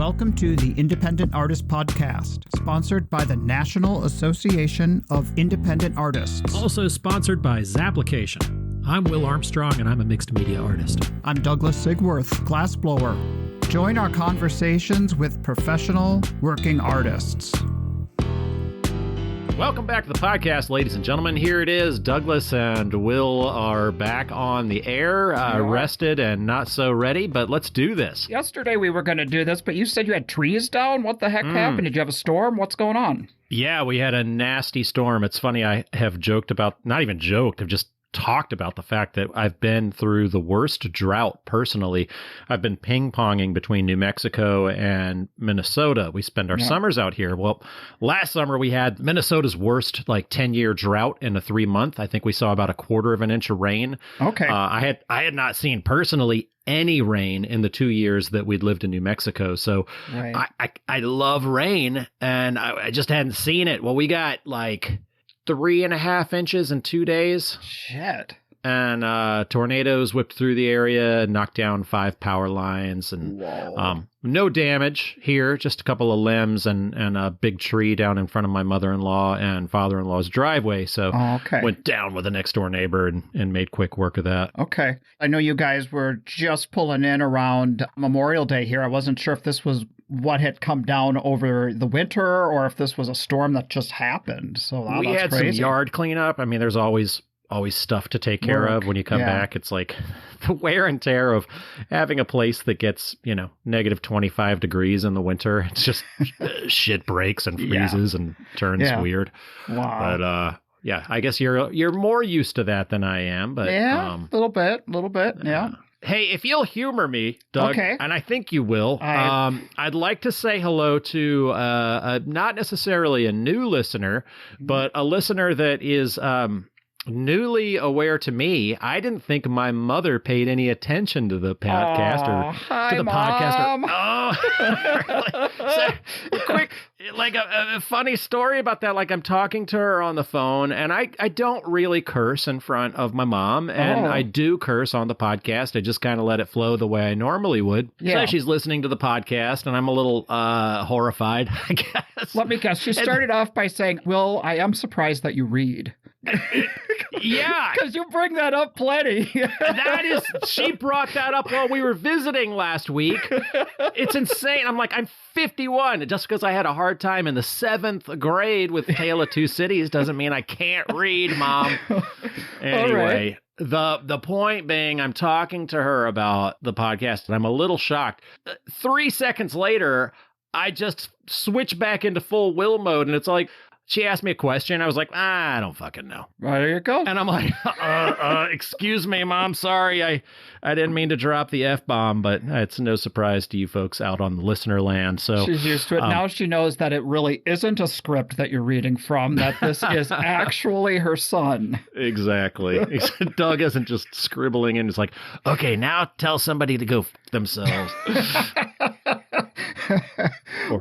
Welcome to the Independent Artist Podcast, sponsored by the National Association of Independent Artists. Also sponsored by Zapplication. I'm Will Armstrong, and I'm a mixed media artist. I'm Douglas Sigworth, glassblower. Join our conversations with professional working artists. Welcome back to the podcast, ladies and gentlemen. Here it is. Douglas and Will are back on the air, rested and not so ready, but let's do this. Yesterday we were going to do this, but you said you had trees down. What the heck happened? Did you have a storm? What's going on? Yeah, we had a nasty storm. It's funny, I have joked about, not even joked, I've just talked about the fact that I've been through the worst drought personally. I've been ping-ponging between New Mexico and Minnesota. We spend our summers out here. Well, last summer we had Minnesota's worst 10-year drought in a 3-month. I think we saw about 1/4 inch of rain. Okay. I had not seen personally any rain in the 2 years that we'd lived in New Mexico. So right. I love rain, and I just hadn't seen it. Well, we got 3.5 inches in 2 days. Shit. And tornadoes whipped through the area, knocked down 5 power lines, and no damage here, just a couple of limbs and a big tree down in front of my mother-in-law and father-in-law's driveway. So went down with the next door neighbor and made quick work of that. Okay. I know you guys were just pulling in around Memorial Day here. I wasn't sure if this was what had come down over the winter or if this was a storm that just happened. So we had crazy. some yard cleanup. I mean, there's always stuff to take care of when you come back. It's like the wear and tear of having a place that gets, negative 25 degrees in the winter. It's just shit breaks and freezes and turns weird. Wow. But I guess you're more used to that than I am. But a little bit. Yeah. Hey, if you'll humor me, Doug, and I think you will, I'd like to say hello to not necessarily a new listener, but a listener that is newly aware to me. I didn't think my mother paid any attention to the podcast to the Mom. podcast. So, quick, a funny story about that. I'm talking to her on the phone, and I don't really curse in front of my mom, and I do curse on the podcast. I just kind of let it flow the way I normally would. Yeah. So she's listening to the podcast, and I'm a little horrified, I guess. Let me guess. She started off by saying, Will, I am surprised that you read. Yeah. Because you bring that up plenty. She brought that up while we were visiting last week. It's insane. I'm 51. Just because I had a hard time in the 7th grade with Tale of Two Cities doesn't mean I can't read, Mom. Anyway. The point being, I'm talking to her about the podcast, and I'm a little shocked. 3 seconds later, I just switch back into full Will mode, and it's she asked me a question. I was like, I don't fucking know. Well, there you go. And I'm like, excuse me, Mom. Sorry. I didn't mean to drop the F-bomb, but it's no surprise to you folks out on the listener land. So she's used to it. Now she knows that it really isn't a script that you're reading from, that this is actually her son. Exactly. Doug isn't just scribbling and it's like, okay, now tell somebody to go f*** themselves.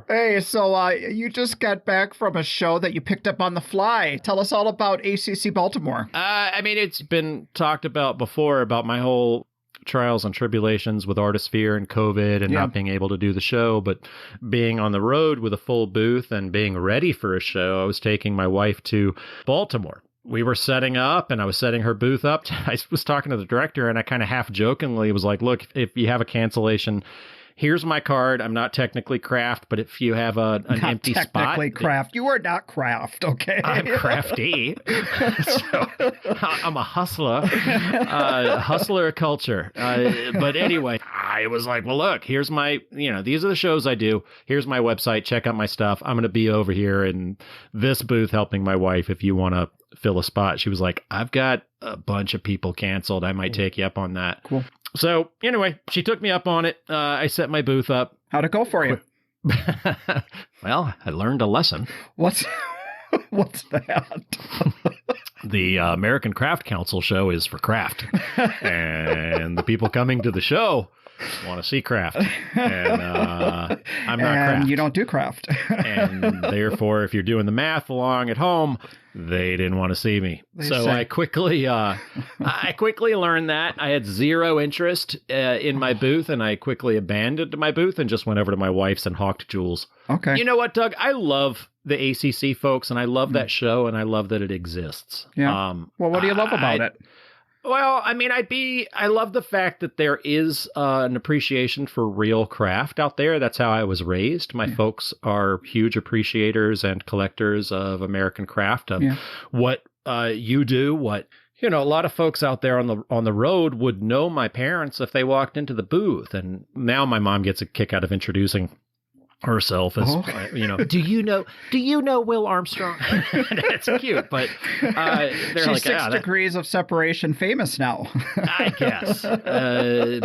Hey, so you just got back from a show that you picked up on the fly. Tell us all about ACC Baltimore. It's been talked about before, about my whole trials and tribulations with Artisphere and COVID and not being able to do the show, but being on the road with a full booth and being ready for a show. I was taking my wife to Baltimore. We were setting up, and I was setting her booth up. I was talking to the director, and I kind of half jokingly was like, look, if you have a cancellation, here's my card. I'm not technically craft, but if you have an empty spot. Technically craft. You are not craft, okay? I'm crafty. So, I'm a hustler. Hustler culture. But anyway, I was like, well, look, here's my, these are the shows I do. Here's my website. Check out my stuff. I'm going to be over here in this booth helping my wife if you want to fill a spot. She was like, I've got a bunch of people canceled. I might take you up on that. Cool. So anyway, she took me up on it. I set my booth up. How'd it go for you? Well, I learned a lesson. What's that? The American Craft Council show is for craft. And the people coming to the show want to see craft. And I'm not and craft. you don't do craft. And therefore, if you're doing the math along at home, they didn't want to see me. So I quickly learned that. I had zero interest in my booth, and I quickly abandoned my booth and just went over to my wife's and hawked jewels. Okay. You know what, Doug? I love the ACC folks, and I love that show, and I love that it exists. Yeah. Well, what do you love about it? Well, I mean, I love the fact that there is an appreciation for real craft out there. That's how I was raised. My folks are huge appreciators and collectors of American craft, of what you do, what, you know, a lot of folks out there on the road would know my parents if they walked into the booth. And now my mom gets a kick out of introducing herself as, you know, do you know Will Armstrong? That's cute, but they're She's like 6 degrees of separation famous now. I guess.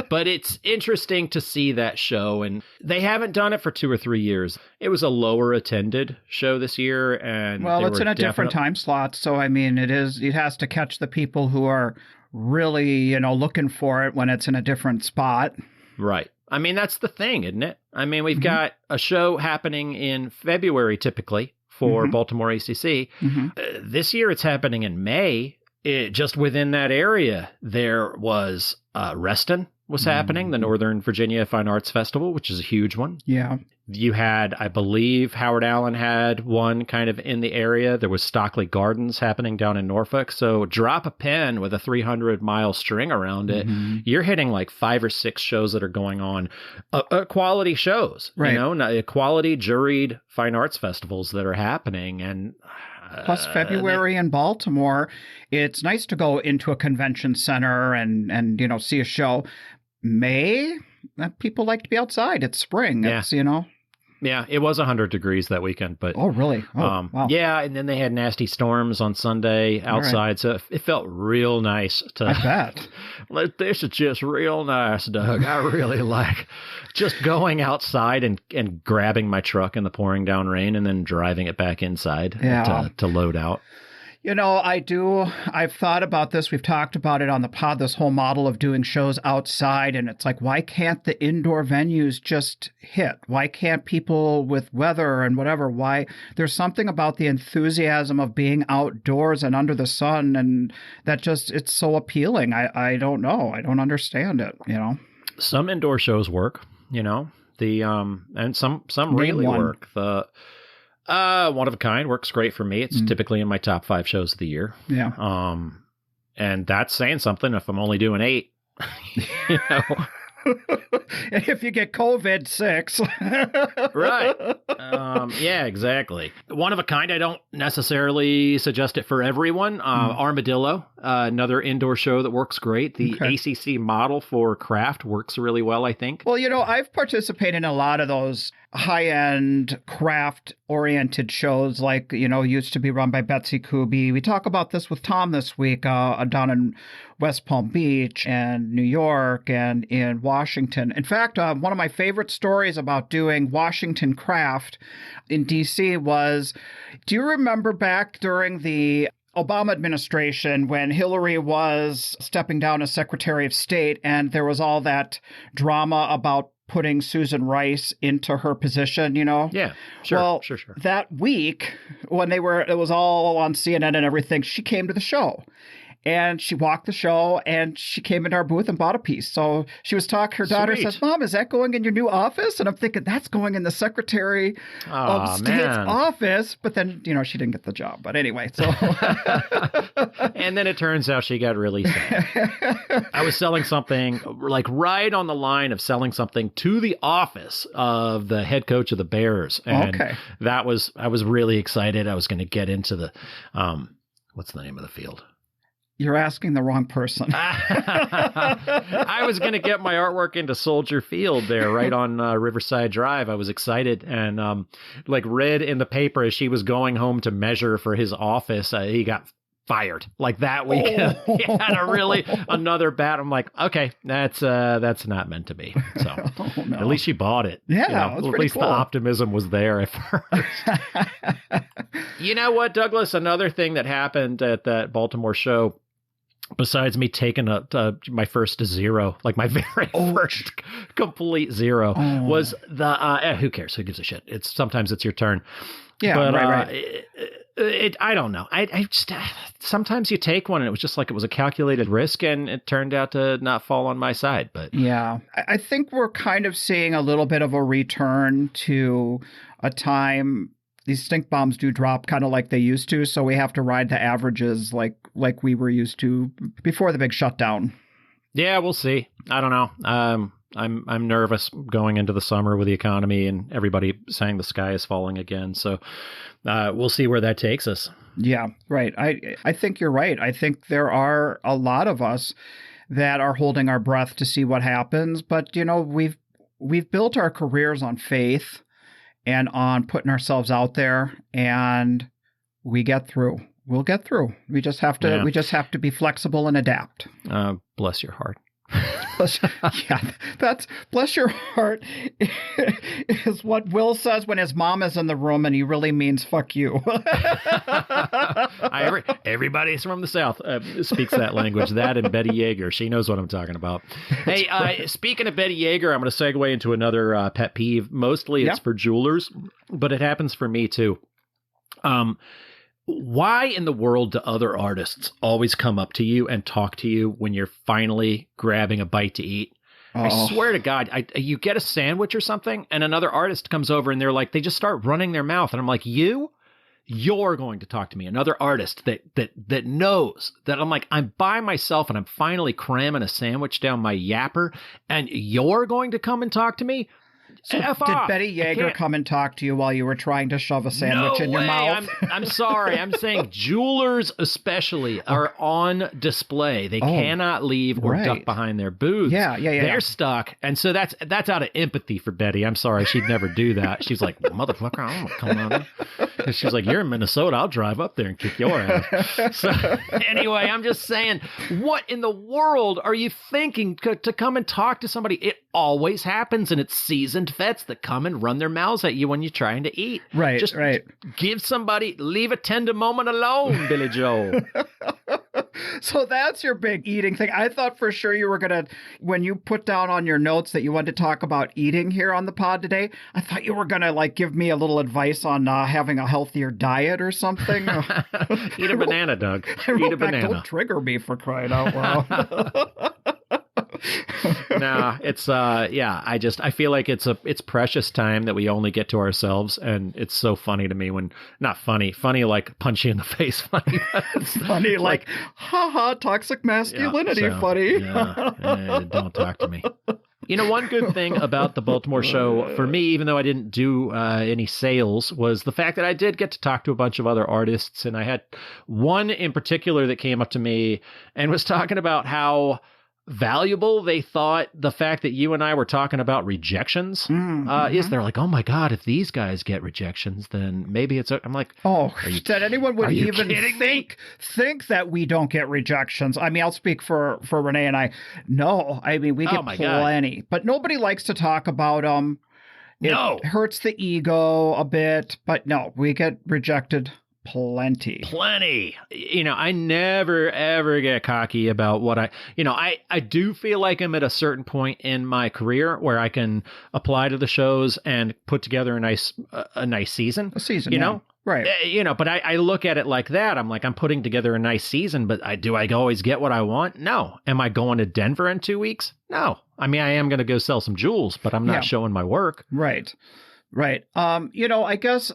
But it's interesting to see that show, and they haven't done it for 2 or 3 years. It was a lower attended show this year, and well, it's in a different time slot, so I mean, it has to catch the people who are really, you know, looking for it when it's in a different spot. Right. I mean, that's the thing, isn't it? I mean, we've got a show happening in February, typically, for Baltimore ACC. This year, it's happening in May. Just within that area, there was Reston was happening, the Northern Virginia Fine Arts Festival, which is a huge one. Yeah. You had, I believe, Howard Allen had one kind of in the area. There was Stockley Gardens happening down in Norfolk. So drop a pin with a 300-mile string around it. You're hitting like 5 or 6 shows that are going on, quality shows, right. You know, quality juried fine arts festivals that are happening. And plus February in Baltimore, it's nice to go into a convention center and you know, see a show. May, people like to be outside. It's spring. Yeah. It's, you know. Yeah, it was 100 degrees that weekend, but oh, really? Oh, wow. Yeah, and then they had nasty storms on Sunday outside, right. So it felt real nice to. I bet. This is just real nice, Doug. I really like just going outside and grabbing my truck in the pouring down rain and then driving it back inside to load out. You know, I've thought about this. We've talked about it on the pod, this whole model of doing shows outside. And it's like, why can't the indoor venues just hit? Why can't people with weather and whatever? Why? There's something about the enthusiasm of being outdoors and under the sun. And that just, it's so appealing. I don't know. I don't understand it, you know? Some indoor shows work, you know, and some really work. One of a Kind works great for me. It's typically in my top 5 shows of the year. Yeah. And that's saying something if I'm only doing 8, you know. And if you get COVID, 6. Right. Yeah, exactly. One of a Kind, I don't necessarily suggest it for everyone. Armadillo, another indoor show that works great. The ACC model for craft works really well, I think. Well, you know, I've participated in a lot of those high-end craft-oriented shows, like, you know, used to be run by Betsy Kuby. We talk about this with Tom this week down in West Palm Beach and New York and in Washington. In fact, one of my favorite stories about doing Washington craft in D.C. was, do you remember back during the Obama administration when Hillary was stepping down as Secretary of State and there was all that drama about putting Susan Rice into her position, you know? Yeah, sure, well, sure. That week, when it was all on CNN and everything, she came to the show. And she walked the show, and she came into our booth and bought a piece. So she was talking, her daughter says, Mom, is that going in your new office? And I'm thinking, that's going in the Secretary of State's office. But then, you know, she didn't get the job. But anyway, so. And then it turns out she got really sad. I was selling something, like right on the line of selling something to the office of the head coach of the Bears. And I was really excited. I was going to get into the, what's the name of the field? You're asking the wrong person. I was going to get my artwork into Soldier Field there, right on Riverside Drive. I was excited and read in the paper as she was going home to measure for his office, he got fired like that weekend. He had another bat. I'm like, okay, that's not meant to be. So at least she bought it. Yeah, at least cool. The optimism was there at first. You know what, Douglas? Another thing that happened at that Baltimore show besides me taking my first zero, like my very first complete zero, was the who cares? Who gives a shit? Sometimes it's your turn. Yeah, but, right. I don't know. I just sometimes you take one and it was just like it was a calculated risk, and it turned out to not fall on my side. But yeah, I think we're kind of seeing a little bit of a return to a time these stink bombs do drop kind of like they used to, so we have to ride the averages like we were used to before the big shutdown. Yeah, we'll see. I don't know. I'm nervous going into the summer with the economy and everybody saying the sky is falling again. So we'll see where that takes us. Yeah, right. I think you're right. I think there are a lot of us that are holding our breath to see what happens. But, you know, we've built our careers on faith and on putting ourselves out there, and we get through. We'll get through. We just have to. Yeah. We just have to be flexible and adapt. Bless your heart. That's bless your heart is what Will says when his mom is in the room, and he really means fuck you. Everybody from the South speaks that language. That and Betty Yeager, she knows what I'm talking about. Hey, speaking of Betty Yeager, I'm going to segue into another pet peeve. Mostly it's for jewelers, but it happens for me too. Why in the world do other artists always come up to you and talk to you when you're finally grabbing a bite to eat? I swear to God, you get a sandwich or something, and another artist comes over and they're like, they just start running their mouth. And I'm like, you're going to talk to me. Another artist that knows that I'm like, I'm by myself and I'm finally cramming a sandwich down my yapper, and you're going to come and talk to me? So did Betty Yeager come and talk to you while you were trying to shove a sandwich in your mouth? I'm sorry. I'm saying jewelers especially are on display. They cannot leave or duck behind their booths. Yeah. They're stuck. And so that's out of empathy for Betty. I'm sorry. She'd never do that. She's like, motherfucker, I'm going to come on in. She's like, you're in Minnesota. I'll drive up there and kick your ass. So anyway, I'm just saying, what in the world are you thinking to come and talk to somebody? It always happens, and it's seasoned vets that come and run their mouths at you when you're trying to eat. Right, just leave a tender moment alone, Billy Joe. So that's your big eating thing. I thought for sure you were going to, when you put down on your notes that you wanted to talk about eating here on the pod today, I thought you were going to like give me a little advice on having a healthier diet or something. Eat a banana, Doug. Eat a banana. Don't trigger me for crying out loud. No, it's I feel like it's precious time that we only get to ourselves, and it's so funny to me when not funny like punch you in the face funny. It's funny like haha, toxic masculinity funny. Don't talk to me. You know, one good thing about the Baltimore show for me, even though I didn't do any sales, was the fact that I did get to talk to a bunch of other artists, and I had one in particular that came up to me and was talking about how valuable they thought the fact that you and I were talking about rejections is. They're like, oh my God, if these guys get rejections, then maybe it's I'm like, that anyone would even think that we don't get rejections. I mean, I'll speak for Renee and I. No, I mean, we get plenty, God. But nobody likes to talk about it hurts the ego a bit, but no, we get rejected plenty. You know, I never ever get cocky about what I do feel like I'm at a certain point in my career where I can apply to the shows and put together a nice season. A season, you know? Right. But I look at it like that. I'm like, I'm putting together a nice season, but do I always get what I want? No. Am I going to Denver in 2 weeks? No. I mean, I am going to go sell some jewels, but I'm not showing my work. Right. I guess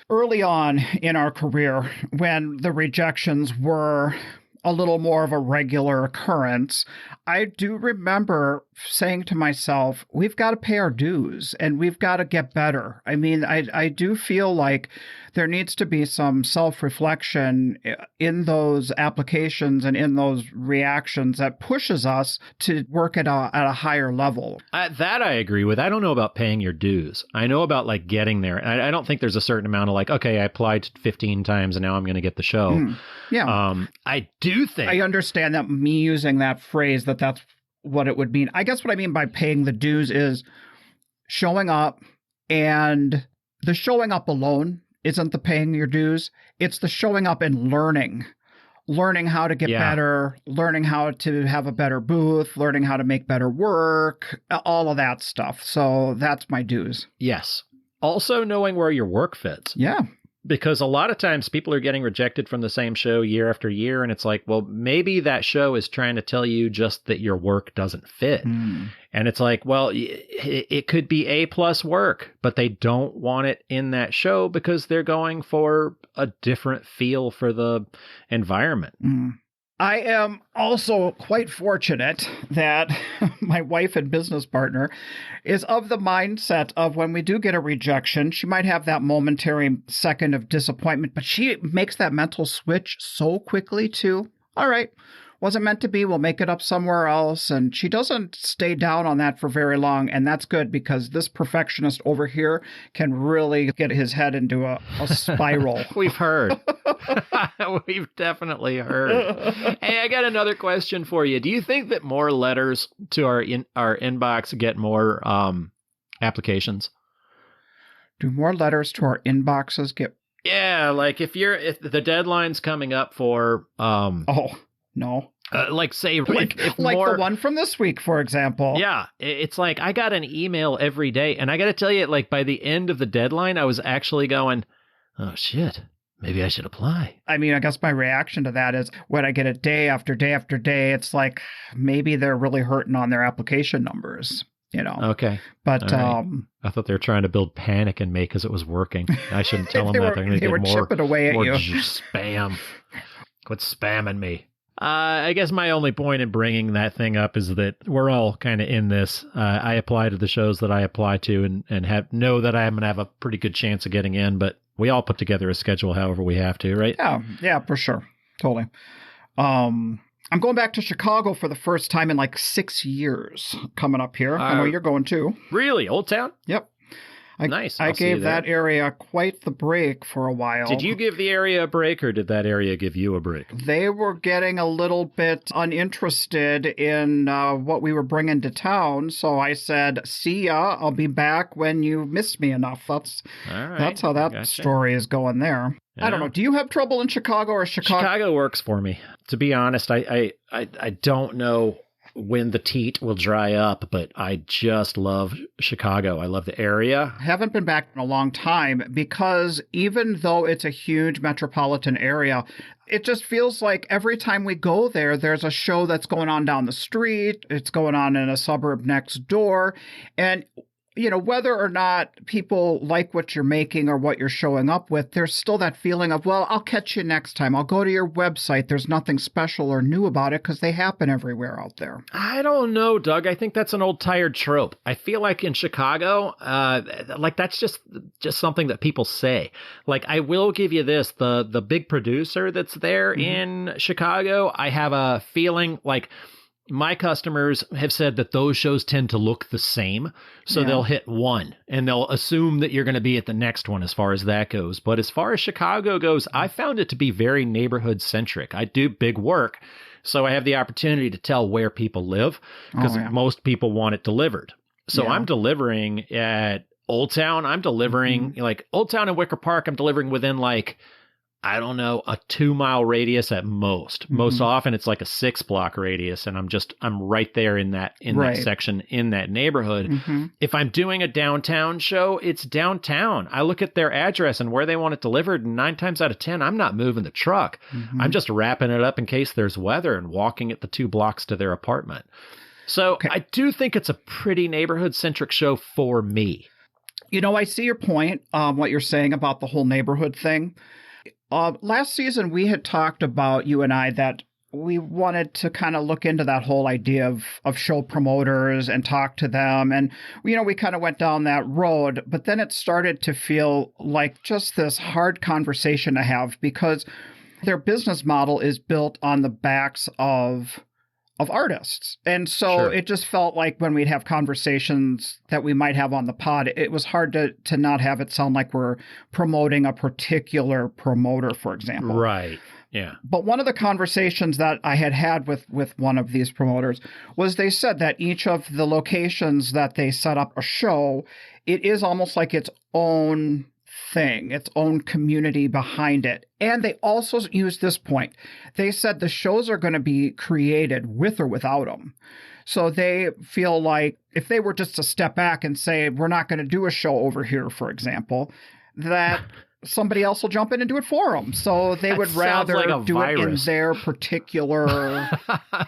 early on in our career, when the rejections were a little more of a regular occurrence, I do remember saying to myself, we've got to pay our dues and we've got to get better. I mean, I do feel like there needs to be some self-reflection in those applications and in those reactions that pushes us to work at a higher level. That I agree with. I don't know about paying your dues. I know about like getting there. I don't think there's a certain amount of like, okay, I applied 15 times and now I'm going to get the show. I do think. I understand that me using that phrase, that's what it would mean. I guess what I mean by paying the dues is showing up, and the showing up alone isn't the paying your dues. It's the showing up and learning learning how to get better, learning how to have a better booth, learning how to make better work, all of that stuff. So that's my dues. Yes. Also knowing where your work fits. Yeah. Because a lot of times people are getting rejected from the same show year after year. And it's like, well, maybe that show is trying to tell you just that your work doesn't fit. And it's like, well, it could be A+ work, but they don't want it in that show because they're going for a different feel for the environment. I am also quite fortunate that my wife and business partner is of the mindset of when we do get a rejection, she might have that momentary second of disappointment, but she makes that mental switch so quickly too. All right, wasn't meant to be. We'll make it up somewhere else. And she doesn't stay down on that for very long. And that's good because this perfectionist over here can really get his head into a spiral. We've heard. We've definitely heard. Hey, I got another question for you. Do you think that more letters to our inbox get more applications? Do more letters to our inboxes get? Yeah, like if the deadline's coming up for oh, no. Like say like the one from this week, for example. Yeah, it's like I got an email every day, and I got to tell you, like by the end of the deadline, I was actually going, "Oh shit, maybe I should apply." I mean, I guess my reaction to that is when I get it day after day after day, it's like maybe they're really hurting on their application numbers, you know. Okay, but right. I thought they were trying to build panic in me because it was working. I shouldn't tell them that. They're going to get more chipping away at you. Spam. Quit spamming me. I guess my only point in bringing that thing up is that we're all kind of in this. I apply to the shows that I apply to and know that I'm going to have a pretty good chance of getting in, but we all put together a schedule however we have to, right? Yeah, for sure. Totally. I'm going back to Chicago for the first time in like 6 years coming up here. I know you're going too. Really? Old Town? Yep. Nice. I gave that area quite the break for a while. Did you give the area a break, or did that area give you a break? They were getting a little bit uninterested in what we were bringing to town, so I said, see ya, I'll be back when you missed me enough. That's how that story is going there. Yeah. I don't know. Do you have trouble in Chicago or Chicago works for me. To be honest, I don't know when the teat will dry up, but I just love Chicago. I love the area. I haven't been back in a long time because even though it's a huge metropolitan area, it just feels like every time we go there, there's a show that's going on down the street. It's going on in a suburb next door. And you know, whether or not people like what you're making or what you're showing up with, there's still that feeling of, well, I'll catch you next time. I'll go to your website. There's nothing special or new about it because they happen everywhere out there. I don't know, Doug. I think that's an old tired trope. I feel like in Chicago, like that's just something that people say. Like, I will give you this, the big producer that's there in Chicago, I have a feeling like my customers have said that those shows tend to look the same. So they'll hit one and they'll assume that you're going to be at the next one as far as that goes. But as far as Chicago goes, I found it to be very neighborhood centric. I do big work, so I have the opportunity to tell where people live because most people want it delivered. So I'm delivering at Old Town. I'm delivering like Old Town and Wicker Park. I'm delivering within like, I don't know, a 2-mile radius at most. Most often it's like a 6-block radius, and I'm right there in that section, in that neighborhood. If I'm doing a downtown show, it's downtown. I look at their address and where they want it delivered, and 9 times out of 10, I'm not moving the truck. I'm just wrapping it up in case there's weather and walking it the 2 blocks to their apartment. So I do think it's a pretty neighborhood-centric show for me. You know, I see your point, what you're saying about the whole neighborhood thing. Last season, we had talked about, you and I, that we wanted to kind of look into that whole idea of show promoters and talk to them. And, you know, we kind of went down that road, but then it started to feel like just this hard conversation to have because their business model is built on the backs of artists. And so it just felt like when we'd have conversations that we might have on the pod, it was hard to not have it sound like we're promoting a particular promoter, for example. Right. Yeah. But one of the conversations that I had with one of these promoters was they said that each of the locations that they set up a show, it is almost like its own thing, its own community behind it. And they also used this point. They said the shows are going to be created with or without them. So they feel like if they were just to step back and say, we're not going to do a show over here, for example, that somebody else will jump in and do it for them. So they would rather do it in their particular...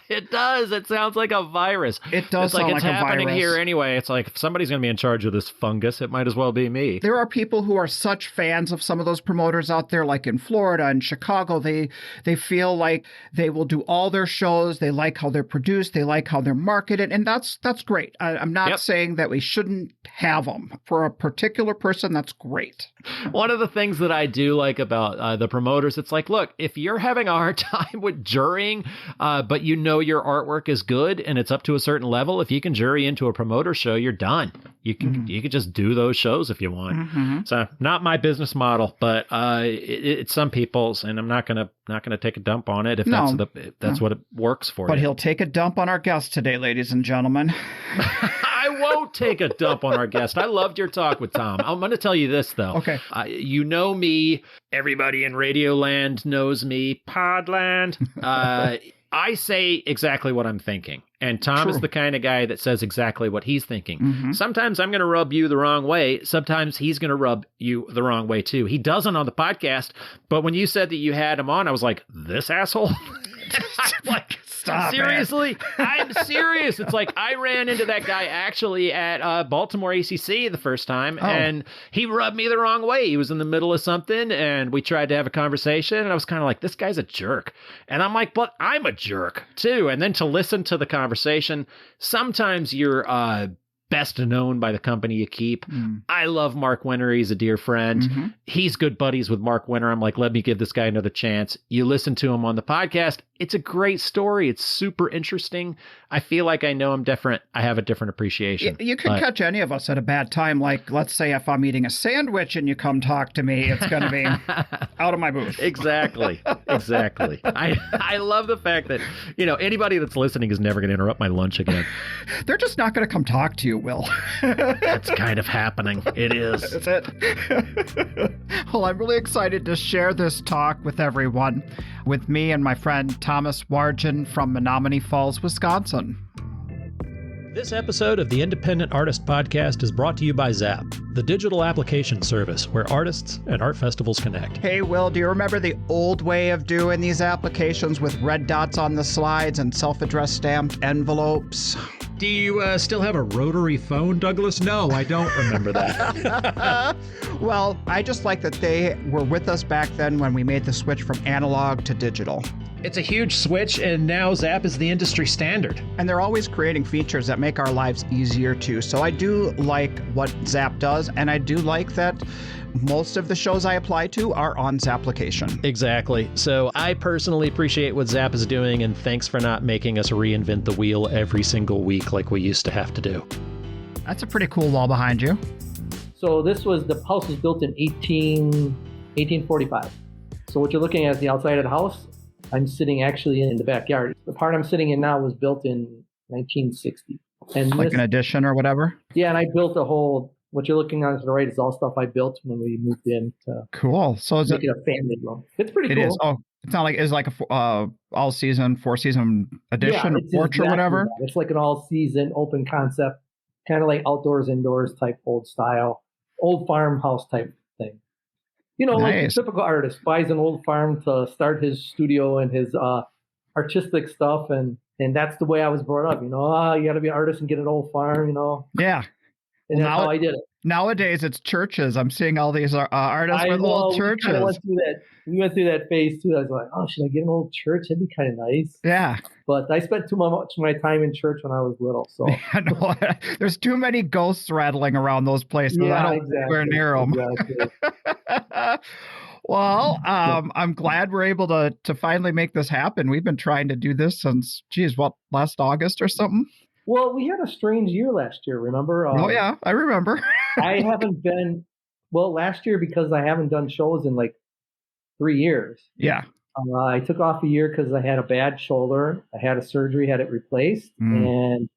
It does. It sounds like a virus. It does sound like a virus. It's happening here anyway. It's like if somebody's going to be in charge of this fungus, it might as well be me. There are people who are such fans of some of those promoters out there, like in Florida and Chicago. They feel like they will do all their shows. They like how they're produced. They like how they're marketed. And that's great. I'm not saying that we shouldn't have them. For a particular person, that's great. One of the things that I do like about the promoters, it's like, look, if you're having a hard time with jurying, but you know your artwork is good and it's up to a certain level, if you can jury into a promoter show, you're done. You can just do those shows if you want. So not my business model, but it's some people's, and I'm not gonna take a dump on it if that's what it works for. But he'll take a dump on our guest today, ladies and gentlemen. I won't take a dump on our guest. I loved your talk with Tom. I'm going to tell you this, though. Okay. You know me. Everybody in Radioland knows me. Podland. I say exactly what I'm thinking. And Tom is the kind of guy that says exactly what he's thinking. Sometimes I'm going to rub you the wrong way. Sometimes he's going to rub you the wrong way, too. He doesn't on the podcast. But when you said that you had him on, I was like, this asshole? I'm like, stop, seriously? I'm serious. It's like I ran into that guy actually at Baltimore ACC the first time, and he rubbed me the wrong way. He was in the middle of something, and we tried to have a conversation, and I was kind of like, this guy's a jerk. And I'm like, but I'm a jerk, too. And then to listen to the conversation, sometimes you're best known by the company you keep. I love Mark Winter. He's a dear friend. He's good buddies with Mark Winter. I'm like, let me give this guy another chance. You listen to him on the podcast. It's a great story. It's super interesting. I feel like I know him different. I have a different appreciation. You can catch any of us at a bad time. Like, let's say if I'm eating a sandwich and you come talk to me, it's going to be out of my booth. Exactly. I love the fact that, anybody that's listening is never going to interrupt my lunch again. They're just not going to come talk to you, Will. That's kind of happening. It is. That's it. Well, I'm really excited to share this talk with everyone, with me and my friend Thomas Wargin from Menominee Falls, Wisconsin. This episode of the Independent Artist Podcast is brought to you by Zap, the digital application service where artists and art festivals connect. Hey, Will, do you remember the old way of doing these applications with red dots on the slides and self-addressed stamped envelopes? Do you still have a rotary phone, Douglas? No, I don't remember that. Well, I just like that they were with us back then when we made the switch from analog to digital. It's a huge switch, and now Zap is the industry standard. And they're always creating features that make our lives easier, too. So I do like what Zap does, and I do like that most of the shows I apply to are on Zapplication. Exactly. So I personally appreciate what Zap is doing, and thanks for not making us reinvent the wheel every single week like we used to have to do. That's a pretty cool wall behind you. So the house was built in 1845. So what you're looking at is the outside of the house. I'm sitting actually in the backyard. The part I'm sitting in now was built in 1960. And like an addition or whatever? Yeah, and I built what you're looking on to the right is all stuff I built when we moved in to cool. So is make it a family room. It's pretty cool. It is. Oh, it's not like, it's like a all-season, four-season addition or porch or whatever? That. It's like an all-season open concept, kind of like outdoors, indoors type old style, old farmhouse type thing. Nice. Like a typical artist buys an old farm to start his studio and his artistic stuff, and that's the way I was brought up. You got to be an artist and get an old farm. Yeah, and that's how I did it. Nowadays, it's churches. I'm seeing all these artists with old churches. We went through that phase too. I was like, oh, should I get an old church? That'd be kind of nice. Yeah. But I spent too much of my time in church when I was little. So there's too many ghosts rattling around those places. Yeah, I don't go near them. Exactly. Well, I'm glad we're able to finally make this happen. We've been trying to do this since, last August or something? Well, we had a strange year last year, remember? Oh, yeah, I remember. I haven't been, last year because I haven't done shows in like 3 years. Yeah. I took off a year because I had a bad shoulder. I had a surgery, had it replaced. And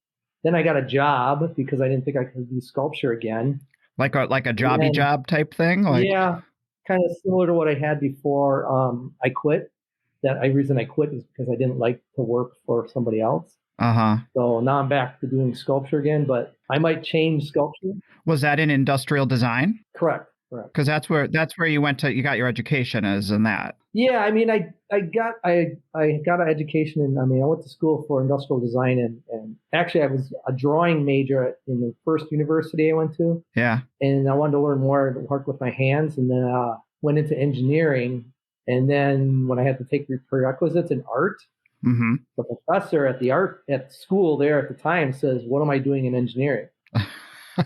then I got a job because I didn't think I could do sculpture again. Like a jobby job type thing? Yeah, kind of similar to what I had before I quit. Reason I quit is because I didn't like to work for somebody else. So now I'm back to doing sculpture again, but I might change sculpture. Was that in industrial design? Correct. Because that's where you got your education is in that. Yeah, I mean, I got an education in. I went to school for industrial design, and actually I was a drawing major in the first university I went to. Yeah. And I wanted to learn more to work with my hands, and then went into engineering. And then when I had to take prerequisites in art, the professor at school there at the time says, "What am I doing in engineering?"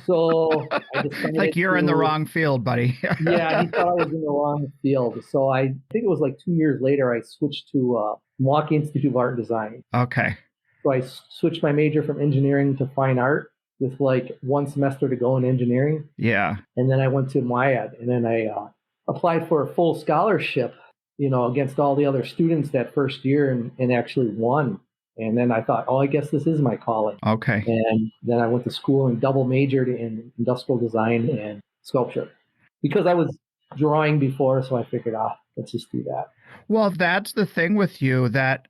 So I decided like you're in the wrong field, buddy. Yeah, he thought I was in the wrong field. So I think it was like 2 years later, I switched to Milwaukee Institute of Art and Design. Okay. So I switched my major from engineering to fine art with like 1 semester to go in engineering. Yeah. And then I went to MIAD, and then I applied for a full scholarship, against all the other students that first year, and actually won. And then I thought, I guess this is my calling. Okay. And then I went to school and double majored in industrial design and sculpture because I was drawing before. So I figured, let's just do that. Well, that's the thing with you that,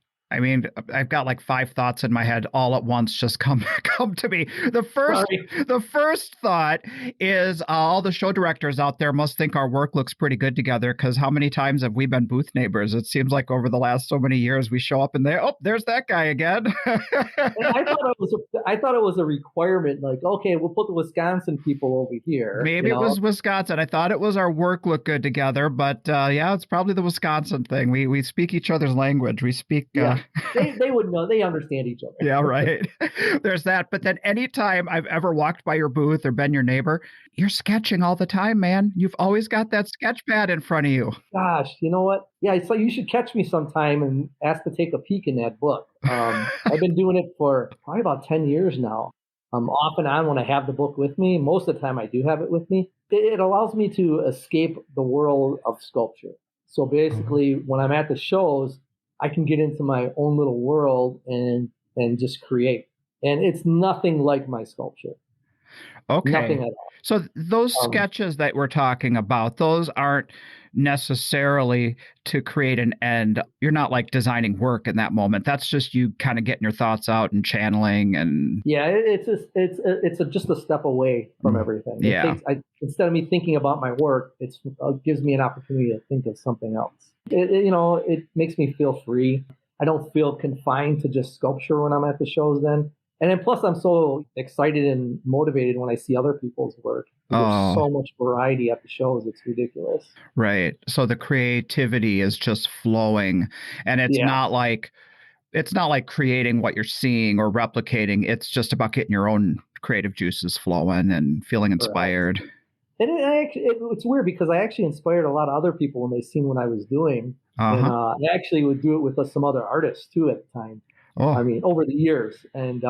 I've got like 5 thoughts in my head all at once just come to me. The first thought is all the show directors out there must think our work looks pretty good together, because how many times have we been booth neighbors? It seems like over the last so many years we show up and there's that guy again. I thought it was a requirement. Like, okay, we'll put the Wisconsin people over here. Maybe it was Wisconsin. I thought it was our work looked good together, but it's probably the Wisconsin thing. We speak each other's language. We speak. They would know. They understand each other. Yeah, right. There's that. But then anytime I've ever walked by your booth or been your neighbor, you're sketching all the time, man. You've always got that sketch pad in front of you. Gosh, you know what? Yeah, so you should catch me sometime and ask to take a peek in that book. I've been doing it for probably about 10 years now. Off and on when I have the book with me. Most of the time I do have it with me. It allows me to escape the world of sculpture. So basically, when I'm at the shows, I can get into my own little world and just create. And it's nothing like my sculpture. Okay. Nothing at all. So those sketches that we're talking about, those aren't necessarily to create an end. You're not like designing work in that moment. That's just you kind of getting your thoughts out and channeling. And yeah, it's just a step away from everything. Yeah. Instead of me thinking about my work, it gives me an opportunity to think of something else. It makes me feel free. I don't feel confined to just sculpture when I'm at the shows then. And then plus I'm so excited and motivated when I see other people's work. There's so much variety at the shows. It's ridiculous. Right. So the creativity is just flowing, and it's not like creating what you're seeing or replicating. It's just about getting your own creative juices flowing and feeling inspired. And it's weird because I actually inspired a lot of other people when they seen what I was doing. And I actually would do it with some other artists too at the time. Over the years. And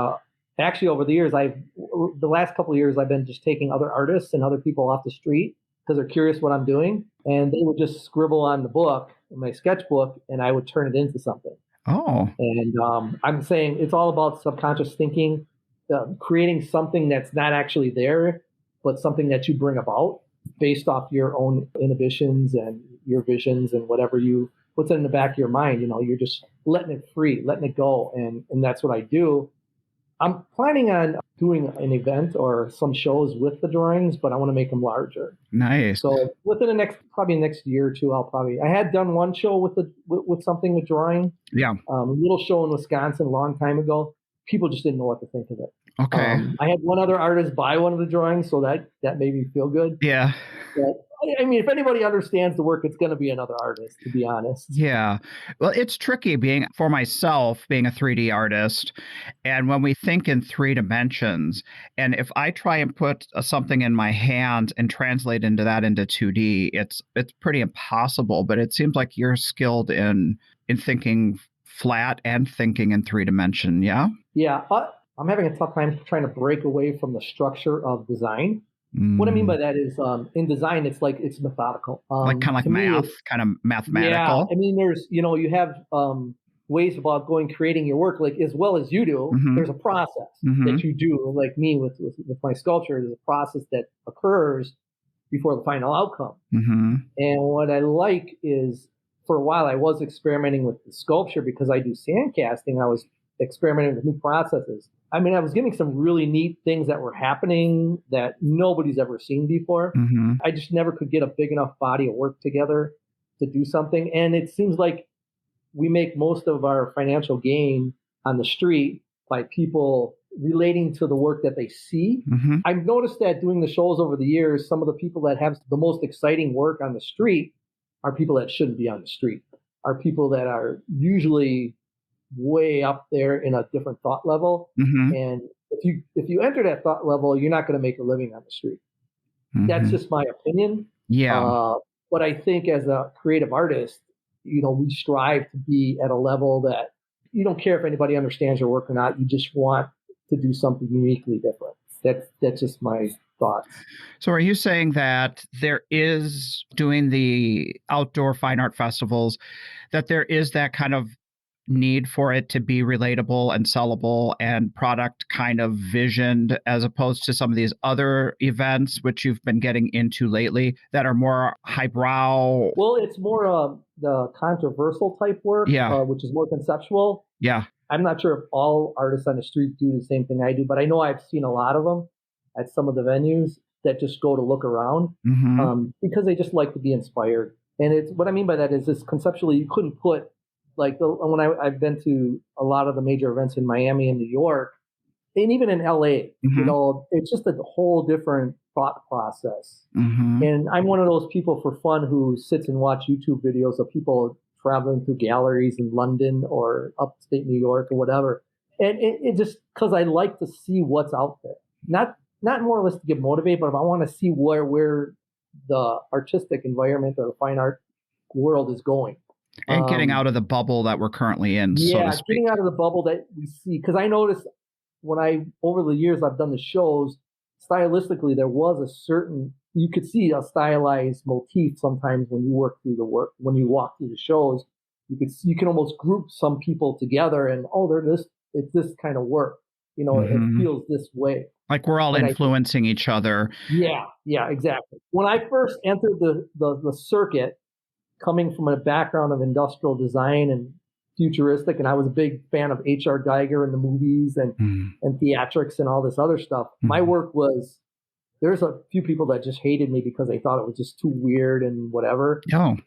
actually over the years, the last couple of years, I've been just taking other artists and other people off the street because they're curious what I'm doing. And they would just scribble on the book, my sketchbook, and I would turn it into something. Oh. And I'm saying it's all about subconscious thinking, creating something that's not actually there, but something that you bring about based off your own inhibitions and your visions and what's in the back of your mind. You're just letting it free, letting it go. And that's what I do. I'm planning on doing an event or some shows with the drawings, but I want to make them larger. Nice. So within the next year or two, I had done one show with something with drawing. Yeah. A little show in Wisconsin a long time ago. People just didn't know what to think of it. Okay. I had one other artist buy one of the drawings, so that made me feel good. Yeah. But, if anybody understands the work, it's going to be another artist, to be honest. Yeah. Well, it's tricky being a 3D artist. And when we think in 3 dimensions, and if I try and put something in my hand and translate into 2D, it's pretty impossible. But it seems like you're skilled in thinking flat and thinking in 3 dimension. Yeah. Yeah. I'm having a tough time trying to break away from the structure of design. What I mean by that is in design, it's methodical. Like kind of math, kind of mathematical. Yeah. There's, you have ways about creating your work, like as well as you do. Mm-hmm. There's a process Mm-hmm. that you do, like me with my sculpture. There's a process that occurs before the final outcome. Mm-hmm. And what I like is, for a while, I was experimenting with the sculpture because I do sand casting. I was experimenting with new processes. I mean, I was getting some really neat things that were happening that nobody's ever seen before. Mm-hmm. I just never could get a big enough body of work together to do something. And it seems like we make most of our financial gain on the street by people relating to the work that they see. Mm-hmm. I've noticed that doing the shows over the years, some of the people that have the most exciting work on the street are people that shouldn't be on the street, are people that are usually way up there in a different thought level. Mm-hmm. And if you enter that thought level, you're not going to make a living on the street. Mm-hmm. That's just my opinion. Yeah. But I think as a creative artist, we strive to be at a level that you don't care if anybody understands your work or not. You just want to do something uniquely different. That's just my thoughts. So are you saying that there is, doing the outdoor fine art festivals, that there is that kind of need for it to be relatable and sellable and product kind of visioned, as opposed to some of these other events which you've been getting into lately that are more highbrow? Well, it's more the controversial type work, which is more conceptual. Yeah. I'm not sure if all artists on the street do the same thing I do, but I know I've seen a lot of them at some of the venues that just go to look around because they just like to be inspired. And it's what I mean by that is this conceptually, you couldn't put when I've been to a lot of the major events in Miami and New York, and even in LA, it's just a whole different thought process. Mm-hmm. And I'm one of those people for fun who sits and watch YouTube videos of people traveling through galleries in London or upstate New York or whatever. And it just, because I like to see what's out there. Not more or less to get motivated, but I want to see where the artistic environment or the fine art world is going. And getting out of the bubble that we're currently in, yeah, so to speak. Getting out of the bubble that we see. Because I noticed over the years I've done the shows, stylistically, there was you could see a stylized motif sometimes when you work through the work, when you walk through the shows. You can almost group some people together and, it's this kind of work. It feels this way. Like we're all influencing each other. Yeah, exactly. When I first entered the circuit, coming from a background of industrial design and futuristic, and I was a big fan of H.R. Geiger and the movies and theatrics and all this other stuff. My work there's a few people that just hated me because they thought it was just too weird and whatever. Oh.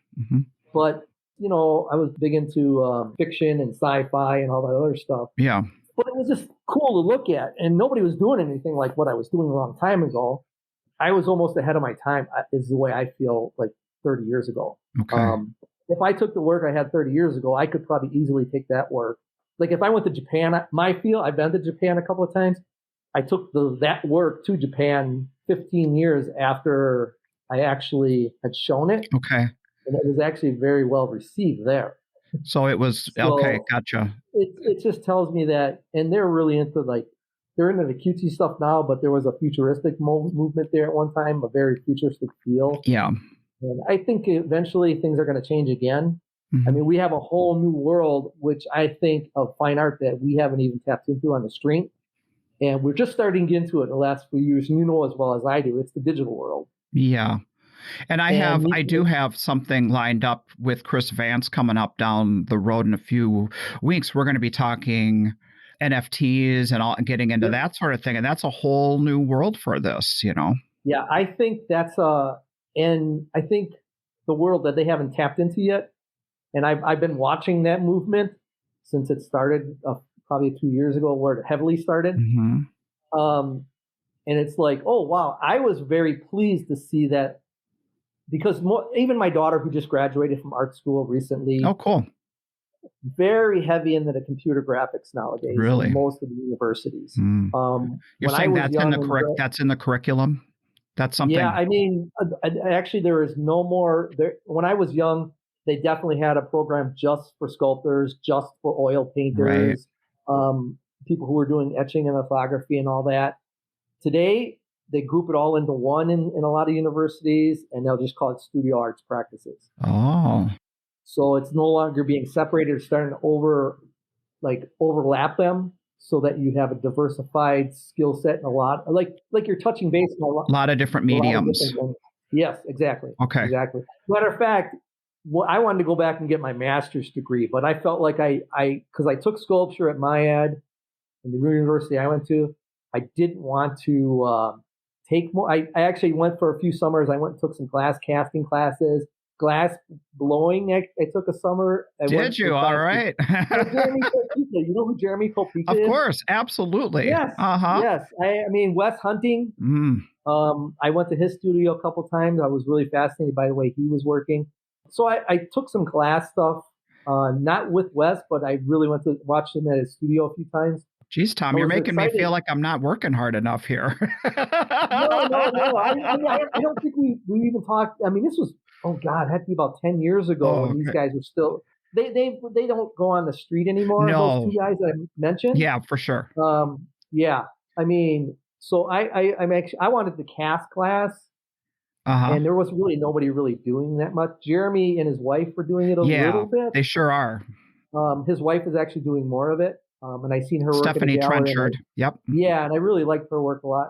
But, I was big into fiction and sci-fi and all that other stuff. Yeah. But it was just cool to look at, and nobody was doing anything like what I was doing a long time ago. I was almost ahead of my time, is the way I feel, like 30 years ago. Okay. If I took the work I had 30 years ago, I could probably easily take that work. Like if I went to Japan, I've been to Japan a couple of times. I took that work to Japan 15 years after I actually had shown it. Okay. And it was actually very well received there. So it was, okay, gotcha. It just tells me that, and they're really into they're into the cutesy stuff now, but there was a futuristic movement there at one time, a very futuristic feel. Yeah. And I think eventually things are going to change again. Mm-hmm. I mean, we have a whole new world, which I think of fine art that we haven't even tapped into on the street. And we're just starting to get into it in the last few years. And you know as well as I do, it's the digital world. Yeah. And I do have something lined up with Chris Vance coming up down the road in a few weeks. We're going to be talking NFTs and getting into that sort of thing. And that's a whole new world for this, Yeah, I think and I think the world that they haven't tapped into yet. And I've been watching that movement since it started probably 2 years ago, where it heavily started. Mm-hmm. And it's like, oh, wow. I was very pleased to see that, because even my daughter, who just graduated from art school recently. Oh, cool. Very heavy into the computer graphics nowadays. Really? In most of the universities. Mm. You're saying that's in the curriculum? That's something. Yeah, I mean, actually, there is no more. When I was young, they definitely had a program just for sculptors, just for oil painters, people who were doing etching and lithography and all that. Today, they group it all into one in a lot of universities, and they'll just call it studio arts practices. Oh. So it's no longer being separated or starting to overlap them so that you have a diversified skill set and a lot like you're touching base on a lot of different mediums. Yes, exactly. Okay. Exactly. Matter of fact, I wanted to go back and get my master's degree, but I felt like because I took sculpture at MIAD in the university I went to, I didn't want to take more. I actually went for a few summers. I went and took some glass casting classes, glass blowing. I took a summer. Did you? All right. Jeremy Colpita. You know who Jeremy Colpita is? Of course. Absolutely. Yes. Uh-huh. Yes. I mean, Wes Hunting. I went to his studio a couple times. I was really fascinated by the way he was working. So I took some glass stuff, not with Wes, but I really went to watch him at his studio a few times. Geez, Tom, you're making me feel like I'm not working hard enough here. No. I don't think we even talked. I mean, this was, oh God, it had to be about 10 years ago when these guys were still, they don't go on the street anymore. No. Those two guys that I mentioned. Yeah, for sure. Yeah. I mean, so I wanted the cast class. And there was really nobody really doing that much. Jeremy and his wife were doing it a little bit. They sure are. His wife is actually doing more of it. And I seen her work Stephanie Trenchard. Yep. Yeah, and I really liked her work a lot.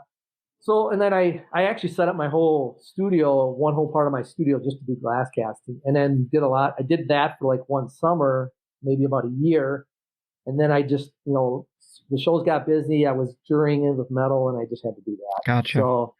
So, and then I actually set up my whole studio, one whole part of my studio just to do glass casting. And then did a lot. I did that for like one summer, maybe about a year. And then I just, the shows got busy. I was touring in with metal and I just had to do that. Gotcha. So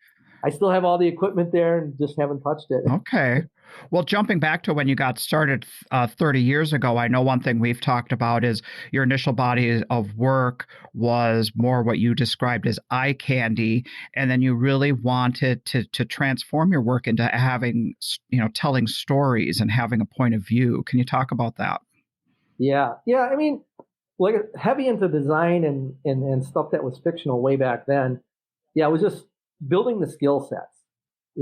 I still have all the equipment there and just haven't touched it. Okay. Well, jumping back to when you got started 30 years ago, I know one thing we've talked about is your initial body of work was more what you described as eye candy. And then you really wanted to transform your work into having, telling stories and having a point of view. Can you talk about that? Yeah. I mean, like heavy into design and stuff that was fictional way back then. Yeah, I was just building the skill sets.